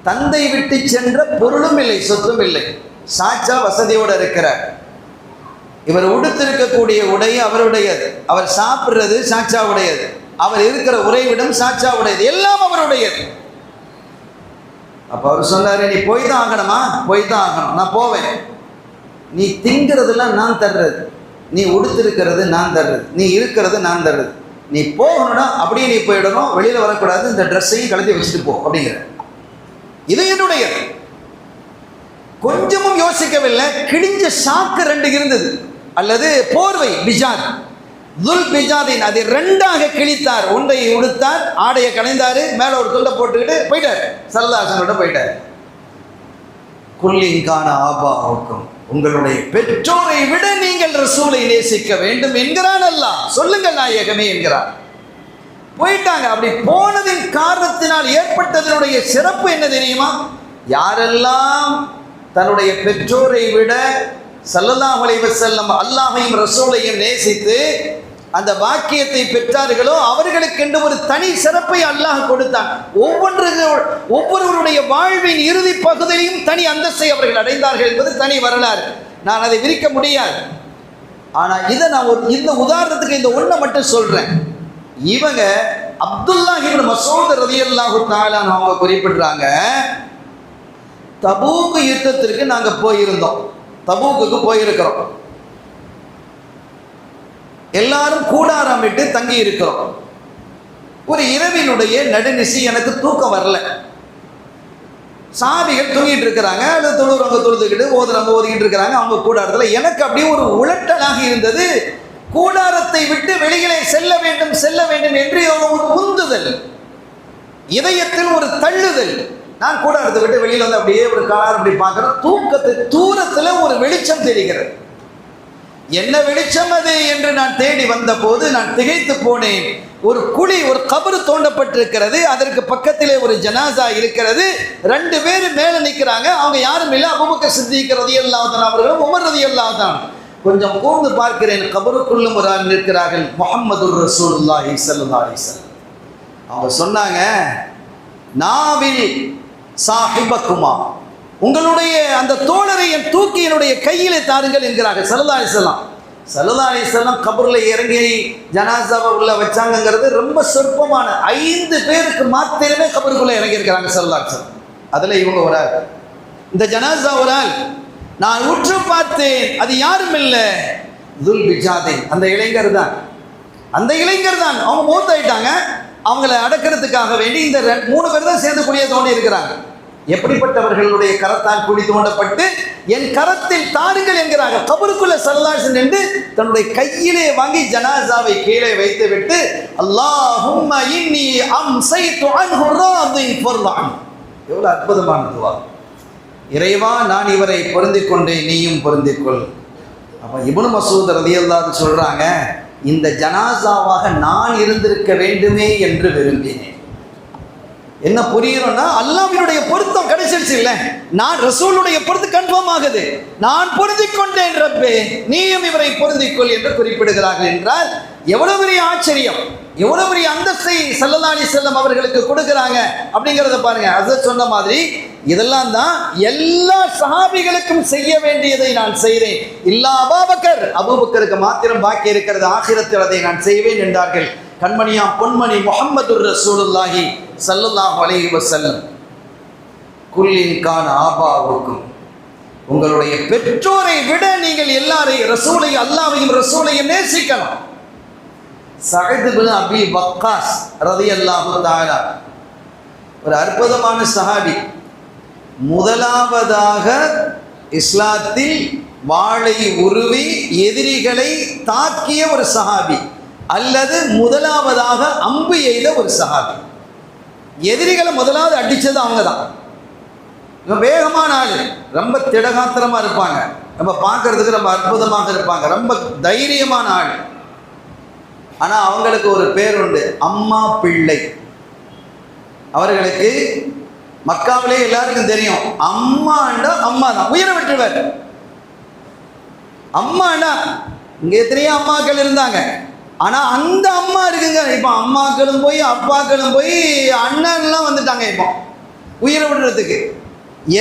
S2: தந்தை விட்டு சென்ற பொருளும் இல்லை, சொத்தும் இல்லை. சாட்சா வசதியோடு இருக்கிறார். இவர் உடுத்திருக்கக்கூடிய உடை அவருடையது, அவர் சாப்பிட்றது சாட்சாவுடையது, அவர் இருக்கிற உறைவிடம் சாட்சாவுடையது, எல்லாம் அவருடையது. அப்ப அவர் சொன்னாரு, நீ போய் தான் ஆகணுமா? போய் தான் ஆகணும், நான் போவேன். நீ திங்கிறதுலாம் நான் தர்றது, நீ உடுத்திருக்கிறது நான் தர்றது, நீ இருக்கிறது நான் தர்றது. நீ போகணும்னா அப்படியே நீ போயிடணும், வெளியில வரக்கூடாது, இந்த ட்ரெஸ்ஸையும் கலத்தி வச்சுட்டு போ அப்படிங்கிற. இது என்னுடையது. கொஞ்சமும் யோசிக்கவில்லை. கிழிஞ்ச சாக்கு 2 இருந்தது, அல்லது போர்வை பிஜாத், துல் பிஜாதின், அதை 2ஆக கிழித்தார். ஒன்றை உடுத்தார், ஆடையை கலைந்தாரு, மேல ஒரு துண்டை போட்டுக்கிட்டு போயிட்டார். ஸல்லல்லாஹு போயிட்டார். குல்லின்கான ஆபாவுக்கும், உங்களுடைய பெற்றோரை விட நீங்கள் ரசூலை நேசிக்க வேண்டும் என்கிறான் அல்லாஹ். சொல்லுங்கள் நாயகமே என்கிறார். போயிட்டாங்க. அப்படி போனதின் காரணத்தினால் ஏற்பட்டதனுடைய சிறப்பு என்ன தெரியுமா? யாரெல்லாம் தன்னுடைய பெற்றோரை விட ஸல்லல்லாஹு அலைஹி வஸல்லம் அல்லாஹ்வையும் ரசூலையும் நேசித்து அந்த வாக்கியத்தை பெற்றார்களோ அவர்களுக்கென்று ஒரு தனி சிறப்பை அல்லாஹ் கொடுத்தான். ஒவ்வொருவருடைய வாழ்வின் இறுதி பகுதியிலும் தனி அந்தஸ்தை அவர்கள் அடைந்தார்கள் என்பது தனி வரலாறு. நான் அதை விரிக்க முடியாது. ஆனால் இதை நான் இந்த உதாரணத்துக்கு இந்த ஒன்றை மட்டும் சொல்றேன். இவங்க அப்துல்லாஹ் இப்னு மஸ்ஊத் ரலியல்லாஹு தஆலா அவங்க குறிப்பிடுறாங்க, தபூக் யுத்தத்திற்கு நாங்கள் போயிருந்தோம். தபூக்குக்கு போயிருக்கிறோம். எல்லாரும் கூடாரம் விட்டு தங்கி இருக்கிறோம். ஒரு இரவினுடைய நடுநிசி எனக்கு தூக்கம் வரல. சாபிகள் தூங்கிட்டு இருக்கிறாங்க, அது தொழுறவங்க தொழுதுக்கிட்டு ஓதுறவங்க ஓதிக்கிட்டு இருக்கிறாங்க அவங்க கூடாரத்தில். எனக்கு அப்படியே ஒரு உளட்டலாக இருந்தது. கூடாரத்தை விட்டு வெளியிலே செல்ல வேண்டும் என்று ஒரு உந்துதல், இதயத்தில் ஒரு தள்ளுதல். நான் கூடாரத்தை விட்டு வெளியில் வந்து அப்படியே ஒரு காலார் அப்படி பார்க்குறேன். தூக்கத்தை தூரத்தில் ஒரு வெளிச்சம் தெரிகிறது. என்ன வெளிச்சம் அது என்று நான் தேடி வந்த போது நான் திகைத்து போனேன். ஒரு குழி, ஒரு கபரு தோண்டப்பட்டிருக்கிறது. அதற்கு பக்கத்திலே ஒரு ஜனாசா இருக்கிறது. 2 பேர் மேலே நிற்கிறாங்க. அவங்க யாரும் இல்லை, அபூபக்கர் சித்திக் ரலியல்லாஹு அன்ஹு அவர்களும் உமர் ரலியல்லாஹு அன்ஹு. கொஞ்சம் கூர்ந்து பார்க்கிறேன், கபருக்குள்ளும் ஒரு ஆள் நிற்கிறார்கள். முஹம்மதுர் ரசூலுல்லாஹி ஸல்லல்லாஹு அலைஹி வஸல்லம். அவங்க சொன்னாங்க, நாவில் சாஹிபக்குமா, உங்களுடைய அந்த தோழரை என் தூக்கி என்னுடைய கையிலே தாருங்கள் என்கிறார்கள் ஸல்லல்லாஹு அலைஹி வஸல்லம். ஸல்லல்லாஹு அலைஹி வஸல்லம் கபர்ல இறங்கி ஜனாசாவை உள்ள வச்சாங்கிறது ரொம்ப சொற்பமான 5 பேருக்கு மாத்திரமே கபருக்குள்ள இறங்கி இருக்கிறாங்க ஸல்லல்லாஹு அலைஹி வஸல்லம். அதுல இவங்க ஒரு ஆள், இந்த ஜனாசா ஒரு ஆள். நான் உற்று பார்த்தேன், அது யாரும் இல்லை, துல் பிஜாதை, அந்த இளைஞர் தான். அவங்க மூத்தாயிட்டாங்க. அவங்கள அடக்கிறதுக்காக வேண்டி இந்த 3 பேர் தான் சேர்ந்து குழியை தோண்டி இருக்கிறாங்க. எப்படிப்பட்டவர்களுடைய கரத்தால் குழி தோண்டப்பட்டு என் கரத்தில் தாருங்கள் என்கிறார்கள். கபருக்குள்ள ஸல்லல்லாஹு அலைஹி நின்று தன்னுடைய கையிலே வாங்கி ஜனாசாவை கீழே வைத்து விட்டு, அல்லாஹும்ம இன்னி அம்சைது அன்ஹு ராதின் ஃபர்தான். எவ்வளவு அற்புதமான துவா. இறைவா, நான் இவரை பொருந்திக் கொண்டேன், நீயும் பொருந்திக்கொள். அப்போ இப்னு மஸ்ஊத் ரலியல்லாஹு அன்ஹு சொல்றாங்க, இந்த ஜனாசாவாக நான் இருந்திருக்க வேண்டுமே என்று விரும்பினேன். என்ன புரியுறோம்னா, அல்லாஹ்வினுடைய பொருத்தம் கிடைச்சிருச்சு இல்ல, நான் ரசூலுடைய பொருத்தம் கன்ஃபார்ம் ஆகுது. நான் பொருந்திக் கொண்டேன் ரப்பே, நீயும் இவரை பொருந்திக்கொள் என்று குறிப்பிடுகிறார்கள் என்றால் எவ்வளவு பெரிய ஆச்சரியம், எவ்வளவு பெரிய அந்தஸ்தை ஸல்லல்லாஹு அலைஹி வஸல்லம் அவர்களுக்கு கொடுக்குறாங்க அப்படிங்கிறத பாருங்க. ஹஸரத் சொன்ன மாதிரி இதெல்லாம் தான் எல்லா சஹாபிகளுக்கும் செய்ய வேண்டியதை நான் செய்கிறேன். இல்லா அபூபக்கருக்கு மாத்திரம் பாக்கி இருக்கிறது, ஆகிரத்தில் அதை நான் செய்வேன் என்றார்கள். கண்மணியாம் பொன்மணி முஹம்மதுர் ரசூலுல்லாஹி ஸல்லல்லாஹு அலைஹி வஸல்லம். குல்லின் கான ஆபாவுக்கும், உங்களுடைய பெற்றோரை விட நீங்கள் எல்லாரையும் ரசூலையும் அல்லாஹ்வையும் ரசூலையும் நேசிக்கணும். சஅத் இப்னு அபி வக்காஸ் ரலியல்லாஹு தஆலா ஒரு அற்புதமான சஹாபி. முதலாவதாக இஸ்லாத்தில் வாளை உருவி எதிரிகளை தாக்கிய ஒரு சஹாபி, அல்லது முதலாவதாக அம்பு எய்த ஒரு சஹாபி. எதிரிகளை முதலாவது அடிச்சது அவங்க தான். வேகமான ஆள், ரொம்ப திடகாத்திரமா இருப்பாங்க, ரொம்ப பார்க்கறதுக்கு ரொம்ப அற்புதமாக இருப்பாங்க, ரொம்ப தைரியமான ஆள். ஆனா அவங்களுக்கு ஒரு பேர் உண்டு, அம்மா பிள்ளை. அவர்களுக்கு மக்காவிலே எல்லாருக்கும் தெரியும், அம்மாண்டா அம்மா தான், உயிரை விட்டுருவார். அம்மாண்டா இங்க எத்தனையோ அம்மாக்கள் இருந்தாங்க, ஆனா அந்த அம்மா இருக்குங்க. இப்போ அம்மாக்களும் போய் அப்பாக்களும் போய் அண்ணன்லாம் வந்துட்டாங்க. இப்போ உயிரை விடுறதுக்கு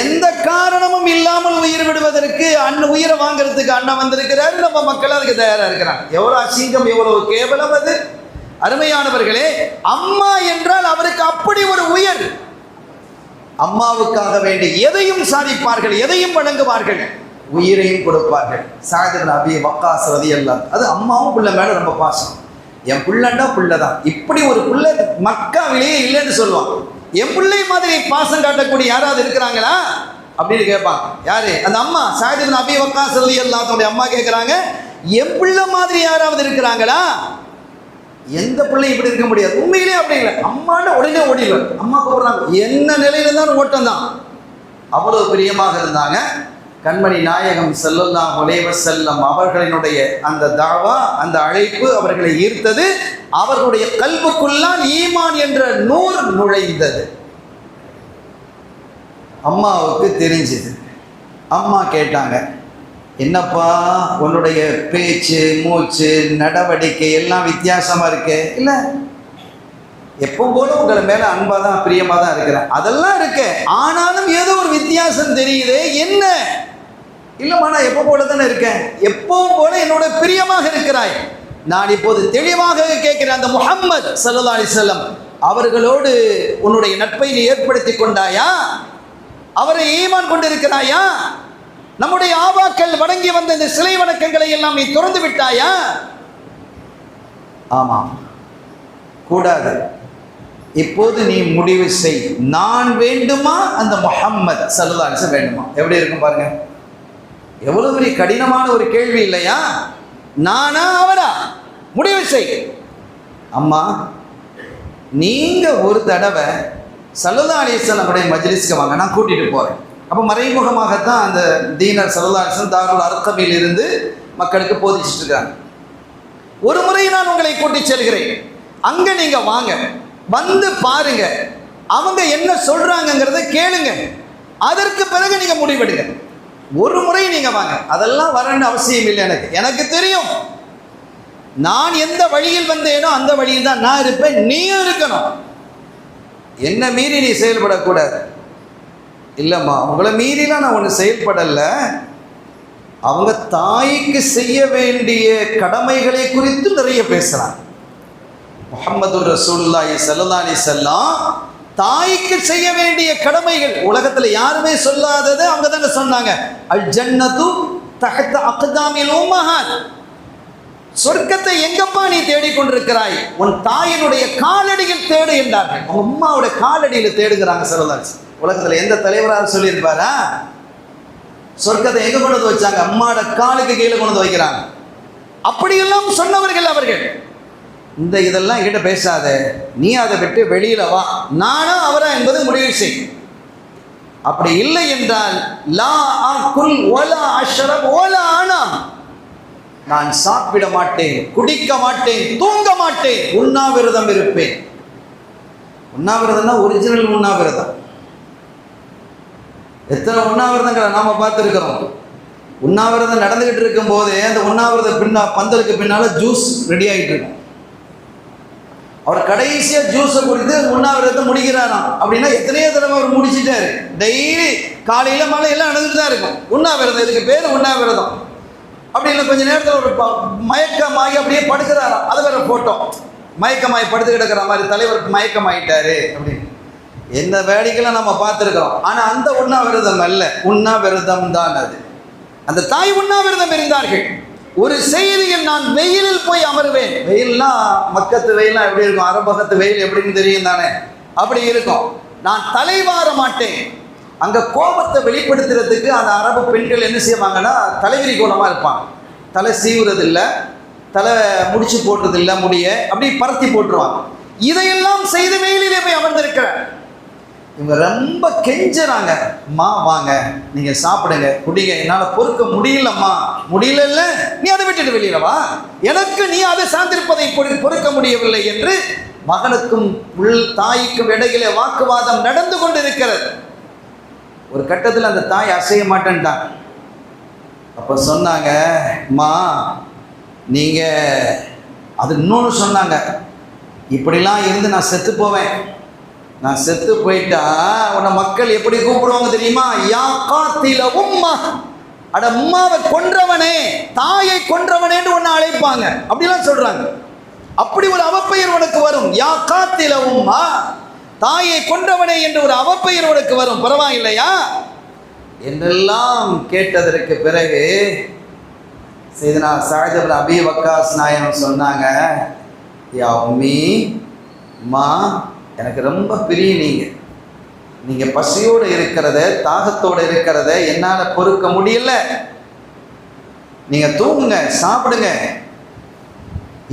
S2: எந்த காரணமும் இல்லாமல் உயிர் விடுவதற்கு உயிரை வாங்குறதுக்கு அண்ணன் வந்திருக்கிறாரு. நம்ம மக்கள் அதுக்கு தயாரா இருக்கிறாங்க. எவ்வளவு அசிங்கம், எவ்வளவு கேவலம் அது! அருமையானவர்களே, அம்மா என்றால் அவருக்கு அப்படி ஒரு உயர். அம்மாவுக்காக வேண்டி எதையும் சாதிப்பார்கள், எதையும் வழங்குவார்கள், உயிரையும் கொடுப்பார்கள். சஅத் இப்னு அபி வக்காஸ் ரலியல்லாஹு அன்ஹு. அது அம்மாவும் பிள்ளை மேல ரொம்ப பாசம். என் பிள்ளைண்டா பிள்ளை தான். இப்படி ஒரு பிள்ளை மக்காவிலேயே இல்லைன்னு சொல்லுவான். என் பிள்ளை மாதிரி பாசம் காட்டக்கூடிய யாராவது இருக்கிறாங்களா அப்படின்னு கேட்பாங்க. யாரு? அந்த அம்மா. சஅத் இப்னு அபி வக்காஸ் ரலியல்லாஹு அன்ஹு அம்மா கேட்குறாங்க, என் பிள்ளை மாதிரி யாராவது இருக்கிறாங்களா? எந்த பிள்ளை இப்படி இருக்க முடியாது. உண்மையிலே அப்படி இல்லை. அம்மாண்ட உடனே ஓடிடுவார். அம்மா கூப்பிடுறாங்க, என்ன நிலையில இருந்தாலும் ஓட்டம் தான். அவ்வளவு பிரியமாக இருந்தாங்க. கண்மணி நாயகம் ஸல்லல்லாஹு அலைஹி வஸல்லம் அவர்களினுடைய அந்த தாவா, அந்த அழைப்பு அவர்களை ஈர்த்தது. அவர்களுடைய கல்புக்குள்ளால் ஈமான் என்ற நூர் நுழைந்தது. அம்மாவுக்கு தெரிஞ்சது. அம்மா கேட்டாங்க, என்னப்பா உன்னுடைய பேச்சு மூச்சு நடவடிக்கை எல்லாம் வித்தியாசமா இருக்கே? இல்லை, எப்பவும் போல உங்களை மேல அன்பா தான் பிரியமா தான் இருக்கிறேன், அதெல்லாம் இருக்கு, ஆனாலும் ஏதோ ஒரு வித்தியாசம் தெரியுதே, என்ன? இல்லம்மா நான் எப்போ போல தானே இருக்கேன், எப்பவும் போல என்னோட பிரியமாக இருக்கிறாய். நான் இப்போது தெளிவாக கேட்கிறேன், அந்த முஹம்மது ஸல்லல்லாஹு அலைஹி வஸல்லம் அவர்களோடு உன்னுடைய நட்பை நீ ஏற்படுத்தி கொண்டாயா? அவரை ஈமான் கொண்டிருக்கிறாயா? நம்முடைய ஆபாக்கள் வணங்கி வந்த இந்த சிலை வணக்கங்களை எல்லாம் நீ துறந்து விட்டாயா? ஆமாம். கூடாது. இப்போது நீ முடிவு செய், நான் வேண்டுமா அந்த முஹம்மது ஸல்லல்லாஹு அலைஹி வஸல்லம் வேண்டுமா? எப்படி இருக்கும் பாருங்க, எவ்வளவு பெரிய கடினமான ஒரு கேள்வி இல்லையா? நானா அவரா? முடிவு செய். அம்மா நீங்க ஒரு தடவை ஸல்லல்லாஹு அலைஹி வஸல்லம் மஜ்லிஸ்க்கு வாங்க, நான் கூட்டிட்டு போறேன். அப்போ மறைமுகமாகத்தான் அந்த தீனர் ஸல்லல்லாஹு அலைஹி வஸல்லம் தாருல் அர்கமில் இருந்து மக்களுக்கு போதிச்சுட்டு இருக்காங்க. ஒரு முறை நான் உங்களை கூட்டி செல்கிறேன், அங்க நீங்க வாங்க, வந்து பாருங்க, அவங்க என்ன சொல்றாங்கிறத கேளுங்க, அதற்கு பிறகு நீங்க முடிவெடுங்க. ஒரு முறை நீங்க வாங்க, அதெல்லாம் வரணும்னு அவசியம் இல்லை. எனக்கு தெரியும், நான் எந்த வழியில் வந்தேனோ அந்த வழியில் தான் நான் இருப்பேன், நீயும் இருக்கணும். என்ன மீறி நீ செயல்படக்கூடாது. இல்லைம்மா உங்களை மீறிலாம் நான் ஒன்று செயல்படலை, அவங்க தாய்க்கு செய்ய வேண்டிய கடமைகளை குறித்து நிறைய பேசுகிறாங்க. முஹம்மது ரசூலுல்லாஹி ஸல்லல்லாஹு அலைஹி வஸல்லம் தாய்க்கு செய்ய வேண்டிய கடமைகள் உலகத்தில் யாருமே சொல்லாதது அவங்க தானே சொன்னாங்க. அல் ஜன்னத்து தஹத அக்தாமில் உம்மஹாத், சொர்க்கத்தை எங்கப்பா நீ தேடிக்கொண்டிருக்கிறாய்? உன் தாயினுடைய காலடியில் தேடு என்றார்கள். உங்க அம்மாவுடைய காலடியில் தேடுகிறாங்க ஸல்லல்லாஹு அலைஹி வஸல்லம். உலகத்தில் எந்த தலைவராக சொல்லியிருப்பாரா? சொர்க்கத்தை எங்க கொண்டு வந்து வச்சாங்க? அம்மாவோட காலுக்கு கீழே கொண்டு வந்து வைக்கிறாங்க. அப்படியெல்லாம் சொன்னவர்கள் அவர்கள். இந்த இதெல்லாம் என்கிட்ட பேசாத, நீ அதை விட்டு வெளியில வா, நானா அவரா என்பது முடிவு செய். அப்படி இல்லை என்றால் லா அகுல் வலா அஷ்ரப் வலா அனாம், நான் சாப்பிட மாட்டேன், குடிக்க மாட்டேன், தூங்க மாட்டேன், உண்ணாவிரதம் இருப்பேன். உண்ணாவிரதம்னா ஒரிஜினல் உண்ணாவிரதம். எத்தனை உண்ணாவிரதங்களை நாம பார்த்துருக்கிறோம். உண்ணாவிரதம் நடந்துகிட்டு இருக்கும் போதே அந்த உண்ணாவிரத பந்தலுக்கு பின்னால ஜூஸ் ரெடி ஆகிட்டு இருக்கும். அவர் கடைசியா ஜூஸை குடித்து உண்ணாவிரதத்தை முடிக்கிறாராம். அப்படின்னா எத்தனையோ தடவை அவர் முடிச்சுட்டாரு. டெய்லி காலையில மாலை எல்லாம் நடந்துட்டு தான் இருக்கும் உண்ணாவிரதம். இதுக்கு பேர் உண்ணாவிரதம். அப்படி இல்லை கொஞ்ச நேரத்தில் ஒரு மயக்கமாகி அப்படியே படுக்கிறாராம். அது வேற போட்டோ, மயக்கமாகி படுத்து கிடக்கிற மாதிரி தலைவர் மயக்கமாயிட்டாரு அப்படின்னு. எந்த வேலைக்கெல்லாம் நம்ம பார்த்துருக்கிறோம். ஆனால் அந்த உண்ணாவிரதம் அல்ல, உண்ணாவிரதம் தான் அது. அந்த தாய் உண்ணாவிரதம் இருந்தார்கள். ஒரு செய்தியில் நான் வெயிலில் போய் அமர்வேன். வெயில்னா மக்கத்து வெயில்லாம் எப்படி இருக்கும், அரபகத்து வெயில் எப்படின்னு தெரியும் தானே, அப்படி இருக்கும். நான் தலைவார மாட்டேன். அங்கே கோபத்தை வெளிப்படுத்துறதுக்கு அந்த அரபு பெண்கள் என்ன செய்வாங்கன்னா தலைவிரி கோலமாக இருப்பாங்க. தலை சீவுறது இல்லை, தலை முடிச்சு போடுறது இல்லை, முடிய அப்படி பரத்தி போட்டுருவாங்க. இதையெல்லாம் செய்து வெயிலிலே போய் அமர்ந்திருக்கிறேன். இவங்க ரொம்ப கெஞ்சுறாங்க, அம்மா வாங்க நீங்கள் சாப்பிடுங்க குடிங்க, என்னால் பொறுக்க முடியலம்மா. முடியல, நீ அதை விட்டுட்டு வெளியில வா, எனக்கு நீ அதை சார்ந்திருப்பதை பொறுக்க முடியவில்லை என்று மகனுக்கும் தாய்க்கும் இடையிலே வாக்குவாதம் நடந்து கொண்டு இருக்கிறது. ஒரு கட்டத்தில் அந்த தாய் அசைய மாட்டேன்ட்டாங்க. அப்போ சொன்னாங்க, அம்மா நீங்கள் அது இன்னொன்று சொன்னாங்க, இப்படிலாம் இருந்து நான் செத்து போவேன், நான் செத்து போயிட்டா உன்னை மக்கள் எப்படி கூப்பிடுவாங்க தெரியுமா? யா காத்தில உம்மா, அட உம்மாவை கொன்றவனே, தாயை கொன்றவனேன்னு உன்னை அழைப்பாங்க. அப்படிலாம் சொல்றாங்க. அப்படி ஒரு அவப்பெயர் உனக்கு வரும். யா காத்தில உம்மா, தாயை கொன்றவனே என்று ஒரு அவப்பெயர் உனக்கு வரும். பரவாயில்லையா என்றெல்லாம் கேட்டதற்கு பிறகு சையதுனா சஅத் இப்னு அபீ வக்காஸ் நாயகம் சொன்னாங்க, யா உம்மி, அம்மா எனக்கு ரொம்ப பிரியம், நீங்கள் பசியோடு இருக்கிறத தாகத்தோடு இருக்கிறத என்னால் பொறுக்க முடியல, நீங்கள் தூங்குங்க, சாப்பிடுங்க.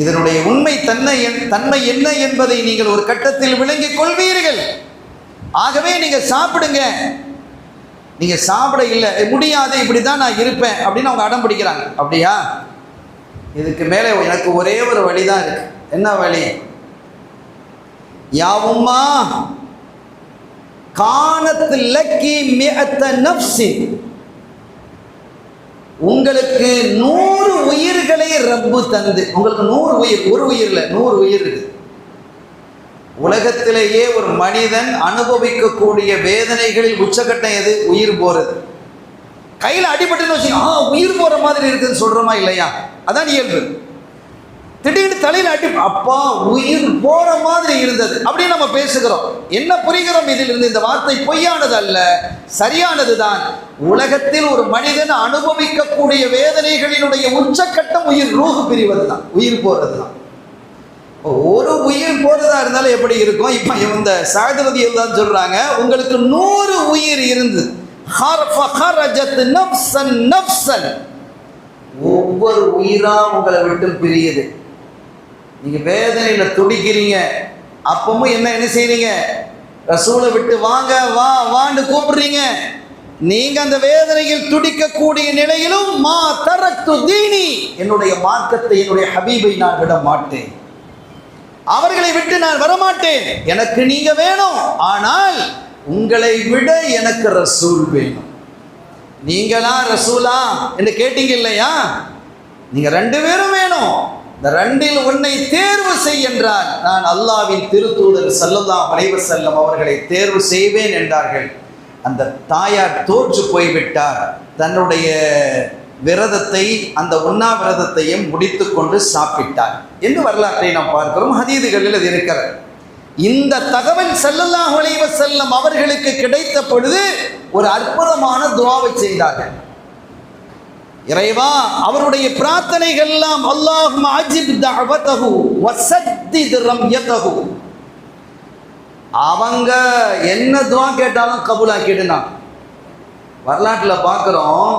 S2: இதனுடைய உண்மை தன்மை என்ன என்பதை நீங்கள் ஒரு கட்டத்தில் விளங்கிக் கொள்வீர்கள். ஆகவே நீங்கள் சாப்பிடுங்க. நீங்கள் சாப்பிட இல்லை முடியாது, இப்படி தான் நான் இருப்பேன் அப்படின்னு அவங்க அடம் பிடிக்கிறாங்க. அப்படியா? இதுக்கு மேலே எனக்கு ஒரே ஒரு வழி தான் இருக்கு. என்ன வழி? யா உம்மா கானத் லக்கி மிஅத்த நஃப்ஸின், உங்களுக்கு 100 உயிர்களை ரப்பு தந்து, உங்களுக்கு 100 உயிர், ஒரு உயிர் இல்லை 100 உயிர் இருக்கு. உலகத்திலேயே ஒரு மனிதன் அனுபவிக்கக்கூடிய வேதனைகளில் உச்சகட்டம் எது? உயிர் போறது. கையில் அடிபட்டுன்னு வச்சுக்கோங்க, உயிர் போற மாதிரி இருக்குன்னு சொல்றோமா இல்லையா? அதான் இயல்பு. திடீர்னு தலையில் அடி, அப்பா உயிர் போற மாதிரி இருந்தது அப்படின்னு நம்ம பேசுகிறோம். என்ன புரிகிறோம் இதிலிருந்து? இந்த வார்த்தை பொய்யானது அல்ல, சரியானது தான். உலகத்தில் ஒரு மனிதன் அனுபவிக்கக்கூடிய வேதனைகளினுடைய உச்சக்கட்டம் உயிர், ரூஹ் பிரிவது தான், உயிர் போறது தான். ஒரு உயிர் போறதா இருந்தாலும் எப்படி இருக்கும்? இப்ப இந்த சாதரதியில் தான் சொல்றாங்க, உங்களுக்கு 100 உயிர் இருந்து ஒவ்வொரு உயிரா உங்களை விட்டு பிரியுது. நீங்க வேதனையில துடிக்கிறீங்க, அப்பவும் என்ன செய்றீங்க? ரசூலை விட்டு வாங்க வா வான்னு கூப்பிடுறீங்க. நீங்க அந்த வேதனையில் துடிக்கக்கூடிய நிலையிலும் மா தரக்து தீனி, என்னுடைய மார்க்கத்தை, என்னுடைய ஹபீபை நான் விட மாட்டேன், அவர்களை விட்டு நான் வரமாட்டேன். எனக்கு நீங்க வேணும், ஆனால் உங்களை விட எனக்கு ரசூல் வேணும். நீங்களா ரசூலா என்று கேட்டீங்க இல்லையா? நீங்க 2 பேரும் வேணும். இந்த 2இல் ஒன்றை தேர்வு செய் என்றால் நான் அல்லாஹ்வின் திருத்தூதர் ஸல்லல்லாஹு அலைஹி வஸல்லம் அவர்களை தேர்வு செய்வேன் என்றார்கள். அந்த தாயார் தோற்று போய்விட்டார். தன்னுடைய விரதத்தை, அந்த உண்ணாவிரதத்தையும் முடித்து கொண்டு சாப்பிட்டார் என்று வரலாற்றை நாம் பார்க்கிறோம். ஹதீதுகளில் அது இருக்கிறது. இந்த தகவல் ஸல்லல்லாஹு அலைஹி வஸல்லம் அவர்களுக்கு கிடைத்த பொழுது ஒரு அற்புதமான துஆவை செய்தார்கள். இறைவா, அவருடைய பிரார்த்தனைகள் எல்லாம் அல்லாஹும்ம அஜிப் தஅவதஹு வஸத்தித் ரம்யதஹு, அவங்க என்ன துஆ கேட்டாலும் கபூலாக்கிடுனா. வரலாற்றில் பார்க்குறோம்,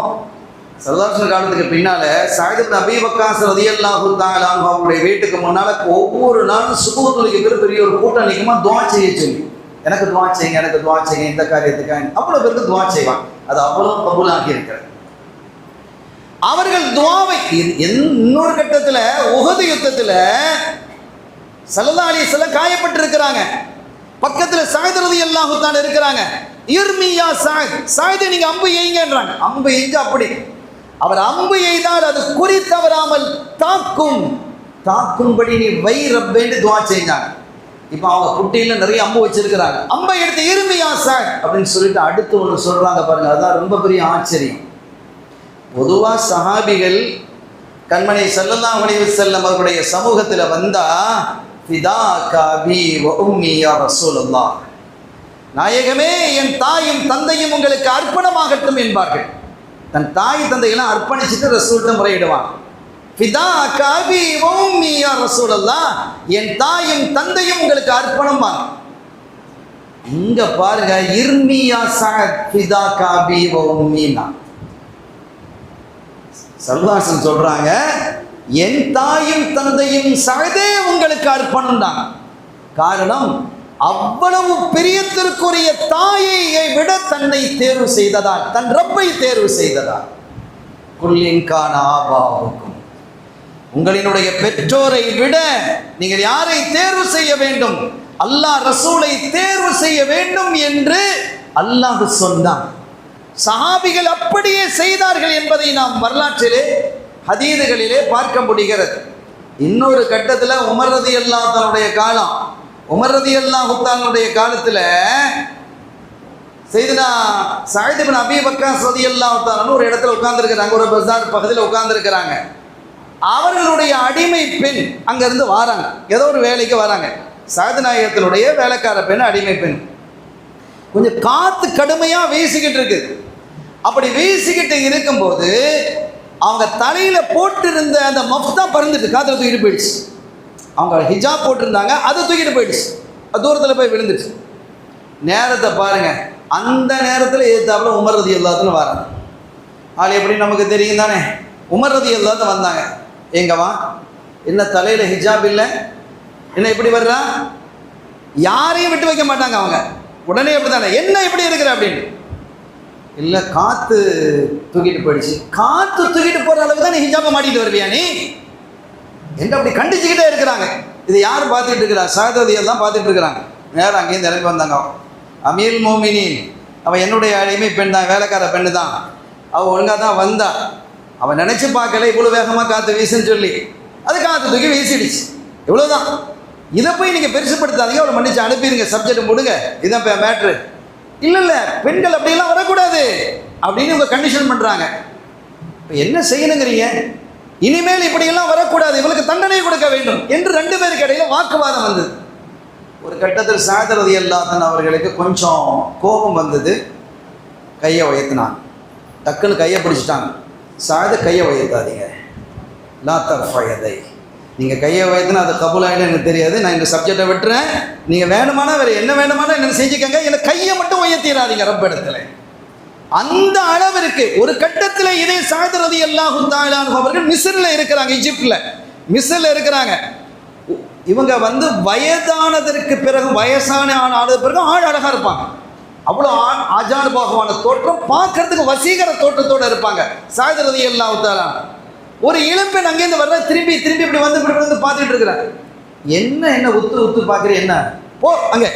S2: சல்லல்லாஹு காலத்துக்கு பின்னால சஅத் இப்னு அபீ வக்காஸ் ரலியல்லாஹு தஆலா அவருடைய வீட்டுக்கு முன்னால ஒவ்வொரு நாளும் சுபஹ் தொழுகைக்கு பெரிய ஒரு கூட்டம் நிற்குமா, துஆ செய்ய சொல்லி, எனக்கு துஆ செய்யுங்க, எனக்கு துஆ செய்யுங்க, இந்த காரியத்துக்காக அவ்வளோ பேருக்கு துஆ செய்வாங்க. அது அவ்வளோ கபூலாகி இருக்கிறது. அவர்கள் துஆவை இன்னொரு கட்டத்தில் உஹது யுத்தத்தில் ஸல்லல்லாஹு அலைஹி வஸல்லம் காயப்பட்டிருக்கிறாங்க. பக்கத்தில் சஅத் ரலியல்லாஹு தஆலா இருக்கிறாங்க. இர்மியா சஅத், சஅத் நீங்க அம்பு எய்ங்கன்றாங்க. அம்பு எய்ஞ்சு அப்படி அவர் அம்பு எய்தால் அது குறி தவறாமல் தாக்கும்படி நீ வை ரப்பேன்னு துஆ செஞ்சாங்க. இப்போ அவங்க குட்டியில் நிறைய அம்பு வச்சிருக்கிறாங்க. அம்பை எடுத்து இர்மியா சஅத் அப்படின்னு சொல்லிட்டு அடுத்து ஒன்று சொல்றாங்க பாருங்க, அதுதான் ரொம்ப பெரிய ஆச்சரியம். பொதுவாக சஹாபிகள் கண்மணி ஸல்லல்லாஹு அலைஹி வஸல்லம் அவருடைய சமூகத்தில் வந்தா ஃபிதாக அபீ வ உம்மி யா ரசூலல்லாஹ், நாயகமே என் தாயும் தந்தையும் உங்களுக்கு அர்ப்பணமாகட்டும் என்பார்கள். தன் தாய் தந்தையெல்லாம் அர்ப்பணிச்சுட்டு ரசூல்கிட்ட முறையிடுவான். ஃபிதாக அபீ வ உம்மி யா ரசூலல்லாஹ், என் தாயும் தந்தையும் உங்களுக்கு அர்ப்பணம். இங்க பாருங்க, இர்மியா சஅத் ஃபிதாக அபீ வ உம்மினா சல்லல்லாஹு சொல்றாங்க, என் தாயும் தந்தையும் சஅதே உங்களுக்கு அர்ப்பணம் தான். காரணம், அவ்வளவு பிரியத்திற்குரிய தாயை விட தன்னை தேர்வு செய்ததால், தன் ரப்பை தேர்வு செய்ததால். குல்லின் கான ஆபாவுக்கும், உங்களினுடைய பெற்றோரை விட நீங்கள் யாரை தேர்வு செய்ய வேண்டும்? அல்லாஹ் ரசூலை தேர்வு செய்ய வேண்டும் என்று அல்லாஹ் சொன்னான். சஹாபிகள் அப்படியே செய்தார்கள் என்பதை நாம் வரலாற்றிலே ஹதீதுகளிலே பார்க்க முடிகிறது. இன்னொரு கட்டத்தில் உமர் ரலியல்லாஹு தஆலாவுடைய காலம், உமர் ரலியல்லாஹு தஆலாவுடைய காலத்தில் சையதுனா சஅத் இப்னு அபீ வக்காஸ் ரலியல்லாஹு தஆலா ஒரு இடத்துல உட்கார்ந்துருக்கிறாங்க, ஒரு பஜார் பக்கத்தில் உட்கார்ந்துருக்கிறாங்க. அவர்களுடைய அடிமை பெண் அங்கேருந்து வராங்க, ஏதோ ஒரு வேலைக்கு வராங்க. சஅத் நாயகத்தினுடைய வேலைக்கார பெண், அடிமை பெண். கொஞ்சம் காற்று கடுமையாக வீசிக்கிட்டு இருக்கு. அப்படி வீசிக்கிட்டு இருக்கும்போது அவங்க தலையில் போட்டிருந்த அந்த மஃப்தா பறந்துட்டு காற்றுல தூக்கிட்டு போயிடுச்சு. அவங்க ஹிஜாப் போட்டிருந்தாங்க, அதை தூக்கிட்டு போயிடுச்சு, அது தூரத்தில் போய் விழுந்துச்சு. நேரத்தை பாருங்க, அந்த நேரத்தில் எதிர்த்தாப்புல உமர் ரலியல்லாஹு அன்ஹு வராங்க. ஆள் எப்படி நமக்கு தெரியும் தானே. உமர் ரலியல்லாஹு அன்ஹு வந்தாங்க. எங்கவா, என்ன தலையில் ஹிஜாப் இல்லை, என்ன இப்படி வர்றா? யாரையும் விட்டு வைக்க மாட்டாங்க அவங்க. உடனே எப்படி தானே, என்ன எப்படி இருக்கிற அப்படின்னு. இல்லை, காற்று தூக்கிட்டு போயிடுச்சு. காற்று தூக்கிட்டு போகிற அளவுக்கு தான் நீ ஹிஜாபை மாட்டிட்டு வருவியா நீ என்று அப்படி கண்டிச்சுக்கிட்டே இருக்கிறாங்க. இதை யார் பார்த்துட்டு இருக்கிறா? சாததியை தான் பார்த்துட்டு இருக்கிறாங்க. நேரம் அங்கேருந்து இறங்கி வந்தாங்க. அமீல் மோமினின், அவன் என்னுடைய அடிமை பெண் தான், வேலைக்கார பெண்ணு தான், அவள் ஒழுங்காக தான் வந்தா. அவன் நினச்சி பார்க்கல இவ்வளோ வேகமாக காற்று வீசுன்னு சொல்லி, அது காற்று தூக்கி வீசிடுச்சு, இவ்வளோதான். இதை போய் நீங்கள் பெருசுப்படுத்தாதீங்க, அவளை மன்னிச்சு அனுப்பிடுங்க, சப்ஜெக்ட் போடுங்க, இதுதான் இப்போ மேட்ரு. இல்லை பெண்கள் அப்படியெல்லாம் வரக்கூடாது அப்படின்னு இவங்க கண்டிஷன் பண்ணுறாங்க. இப்போ என்ன செய்யணுங்கிறீங்க? இனிமேல் இப்படியெல்லாம் வரக்கூடாது, இவளுக்கு தண்டனை கொடுக்க வேண்டும் என்று 2 பேருக்கு இடையில வாக்குவாதம் வந்தது. ஒரு கட்டத்தில் சஅத் ரலியல்லாஹு அன்ஹு அவர்களுக்கு கொஞ்சம் கோபம் வந்தது. கையை உயர்த்தினாங்க, டக்குன்னு கையை பிடிச்சிட்டாங்க. சஅத் கையை உயர்த்தாதீங்க, லா தர்ஃபா யதை, நீங்கள் கையை உயர்த்தினா அது கபூலாயின்னு எனக்கு தெரியாது, நான் இந்த சப்ஜெக்டை விட்டுறேன், நீங்கள் வேணுமானா வேறு என்ன வேணுமானா என்ன செஞ்சுக்கங்க, எனக்கு கையை மட்டும் உயர்த்திடாதீங்க ரப்ப இடத்துல. அந்த அளவிற்கு ஒரு கட்டத்தில் இதே சஅத் ரலியல்லாஹு தஆலா அன்ஹு அவர்கள் மிஸ்ரில் இருக்கிறாங்க, ஈஜிப்டில் மிஸ்ரில் இருக்கிறாங்க. இவங்க வயதானதற்கு பிறகு, ஆனது பிறகு ஆள் அழகாக இருப்பாங்க, அவ்வளோ ஆஜானுபாகமான தோற்றம், பார்க்கறதுக்கு வசீகர தோற்றத்தோடு இருப்பாங்க சஅத் ரலியல்லாஹு தஆலா. ஒரு இளம்பெண் அங்கேருந்து வர்ற, திரும்பி இப்படி வந்து பார்த்துட்டு இருக்கிறாங்க. என்ன உத்து பார்க்குற, என்ன போ அங்கே,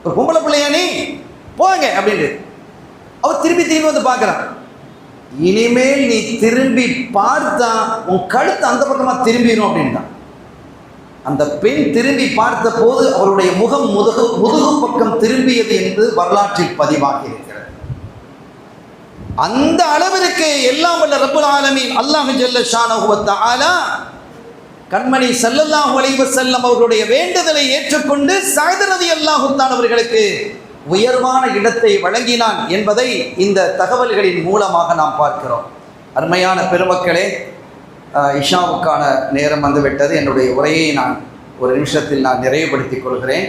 S2: ஒரு பொம்பளை பிள்ளையா நீ, போங்க அப்படின்ட்டு. அவர் திரும்பி வந்து பார்க்குறான். இனிமேல் நீ திரும்பி பார்த்தா உன் கழுத்து அந்த பக்கமாக திரும்பிடும் அப்படின்ட்டான். அந்த பெண் திரும்பி பார்த்த போது அவருடைய முகம் முதுகு பக்கம் திரும்பியது என்று வரலாற்றில் பதிவாகி இருக்கிறது. அந்த அளவிற்கு எல்லாம் வல்ல ரப்புல் ஆலமீன் அல்லாஹ் ஜல்ல ஷானஹு வ தஆலா கண்மணி ஸல்லல்லாஹு அலைஹி வஸல்லம் அவர்களுடைய வேண்டுதலை ஏற்றுக்கொண்டு சஅத் ரலியல்லாஹு தஆலா அவர்களுக்கு உயர்வான இடத்தை வழங்கினான் என்பதை இந்த தகவல்களின் மூலமாக நாம் பார்க்கிறோம். அருமையான பெருமக்களே, இஷாவுக்கான நேரம் வந்துவிட்டது. என்னுடைய உரையை நான் ஒரு நிமிஷத்தில் நிறைவுபடுத்திக் கொள்கிறேன்.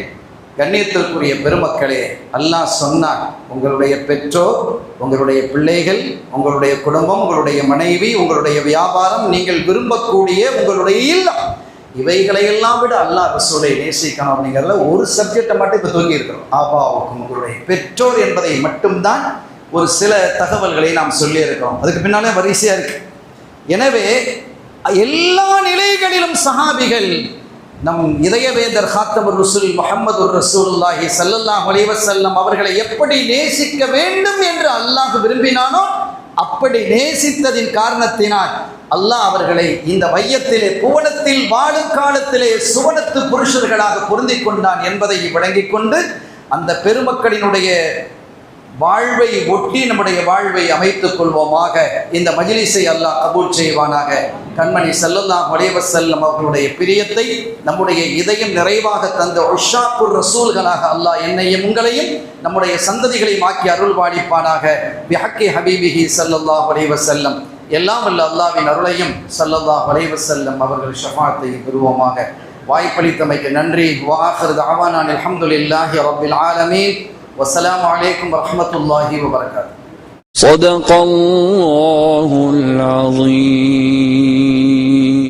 S2: கண்ணியத்திற்குரிய பெருமக்களே, அல்லாஹ் சொன்னான், உங்களுடைய பெற்றோர், உங்களுடைய பிள்ளைகள், உங்களுடைய குடும்பம், உங்களுடைய மனைவி, உங்களுடைய வியாபாரம், நீங்கள் விரும்பக்கூடிய உங்களுடைய இல்லம், இவைகளையெல்லாம் விட அல்லாஹ் ரசூலை நேசிக்கணும் அப்படிங்கிறதுல ஒரு சப்ஜெக்டை மட்டும் இப்போ தூங்கி இருக்கிறோம். ஆபாவுக்கும் உங்களுடைய பெற்றோர் என்பதை மட்டும்தான் ஒரு சில தகவல்களை நாம் சொல்லி இருக்கிறோம். அதுக்கு பின்னாலே வரிசையாக இருக்கு. எனவே எல்லா நிலைகளிலும் சஹாபிகள் நம் இதயவேந்தர் காத்தமுர் ரசூல் முஹம்மது ரசூலுல்லாஹி ஸல்லல்லாஹு அலைஹி வஸல்லம் அவர்களை எப்படி நேசிக்க வேண்டும் என்று அல்லாஹ் விரும்பினானோ அப்படி நேசித்ததின் காரணத்தினால் அல்லாஹ் அவர்களை இந்த வையத்திலே புவனத்தில் வாழும் காலத்திலே சுவனத்து புருஷர்களாக பொருந்திக் கொண்டான் என்பதை விளங்கிக் கொண்டு அந்த பெருமக்களினுடைய வாழ்வை ஒட்டி நம்முடைய வாழ்வை அமைத்துக் கொள்வோமாக. இந்த மஜ்லிஸை அல்லாஹ் கபூல் செய்வானாக. கண்மணி ஸல்லல்லாஹு அலைஹி வஸல்லம் அவர்களுடைய பிரியத்தை நம்முடைய இதயம் நிறைவாக தந்த உஷாக்குர் ரசூல்களாக அல்லாஹ் என்னையும் உங்களையும் நம்முடைய சந்ததிகளையும் ஆக்கி அருள் வாழிப்பானாக. பிஹக்கி ஹபீபிஹி ஸல்லல்லாஹு அலைஹி வஸல்லம். எல்லாம் வல்ல அல்லாஹ்வின் அருளையும் ஸல்லல்லாஹு அலைஹி வஸல்லம் அவர்கள் ஷஃபாஅத்தையும் பெறுவோமாக. வாய்ப்பளித்தமைக்கு நன்றி. வஆகிரு தஅவானா அல்ஹம்துலில்லாஹி ரப்பில் ஆலமீன். والسلام عليكم ورحمة الله وبركاته.
S3: صدق الله العظيم.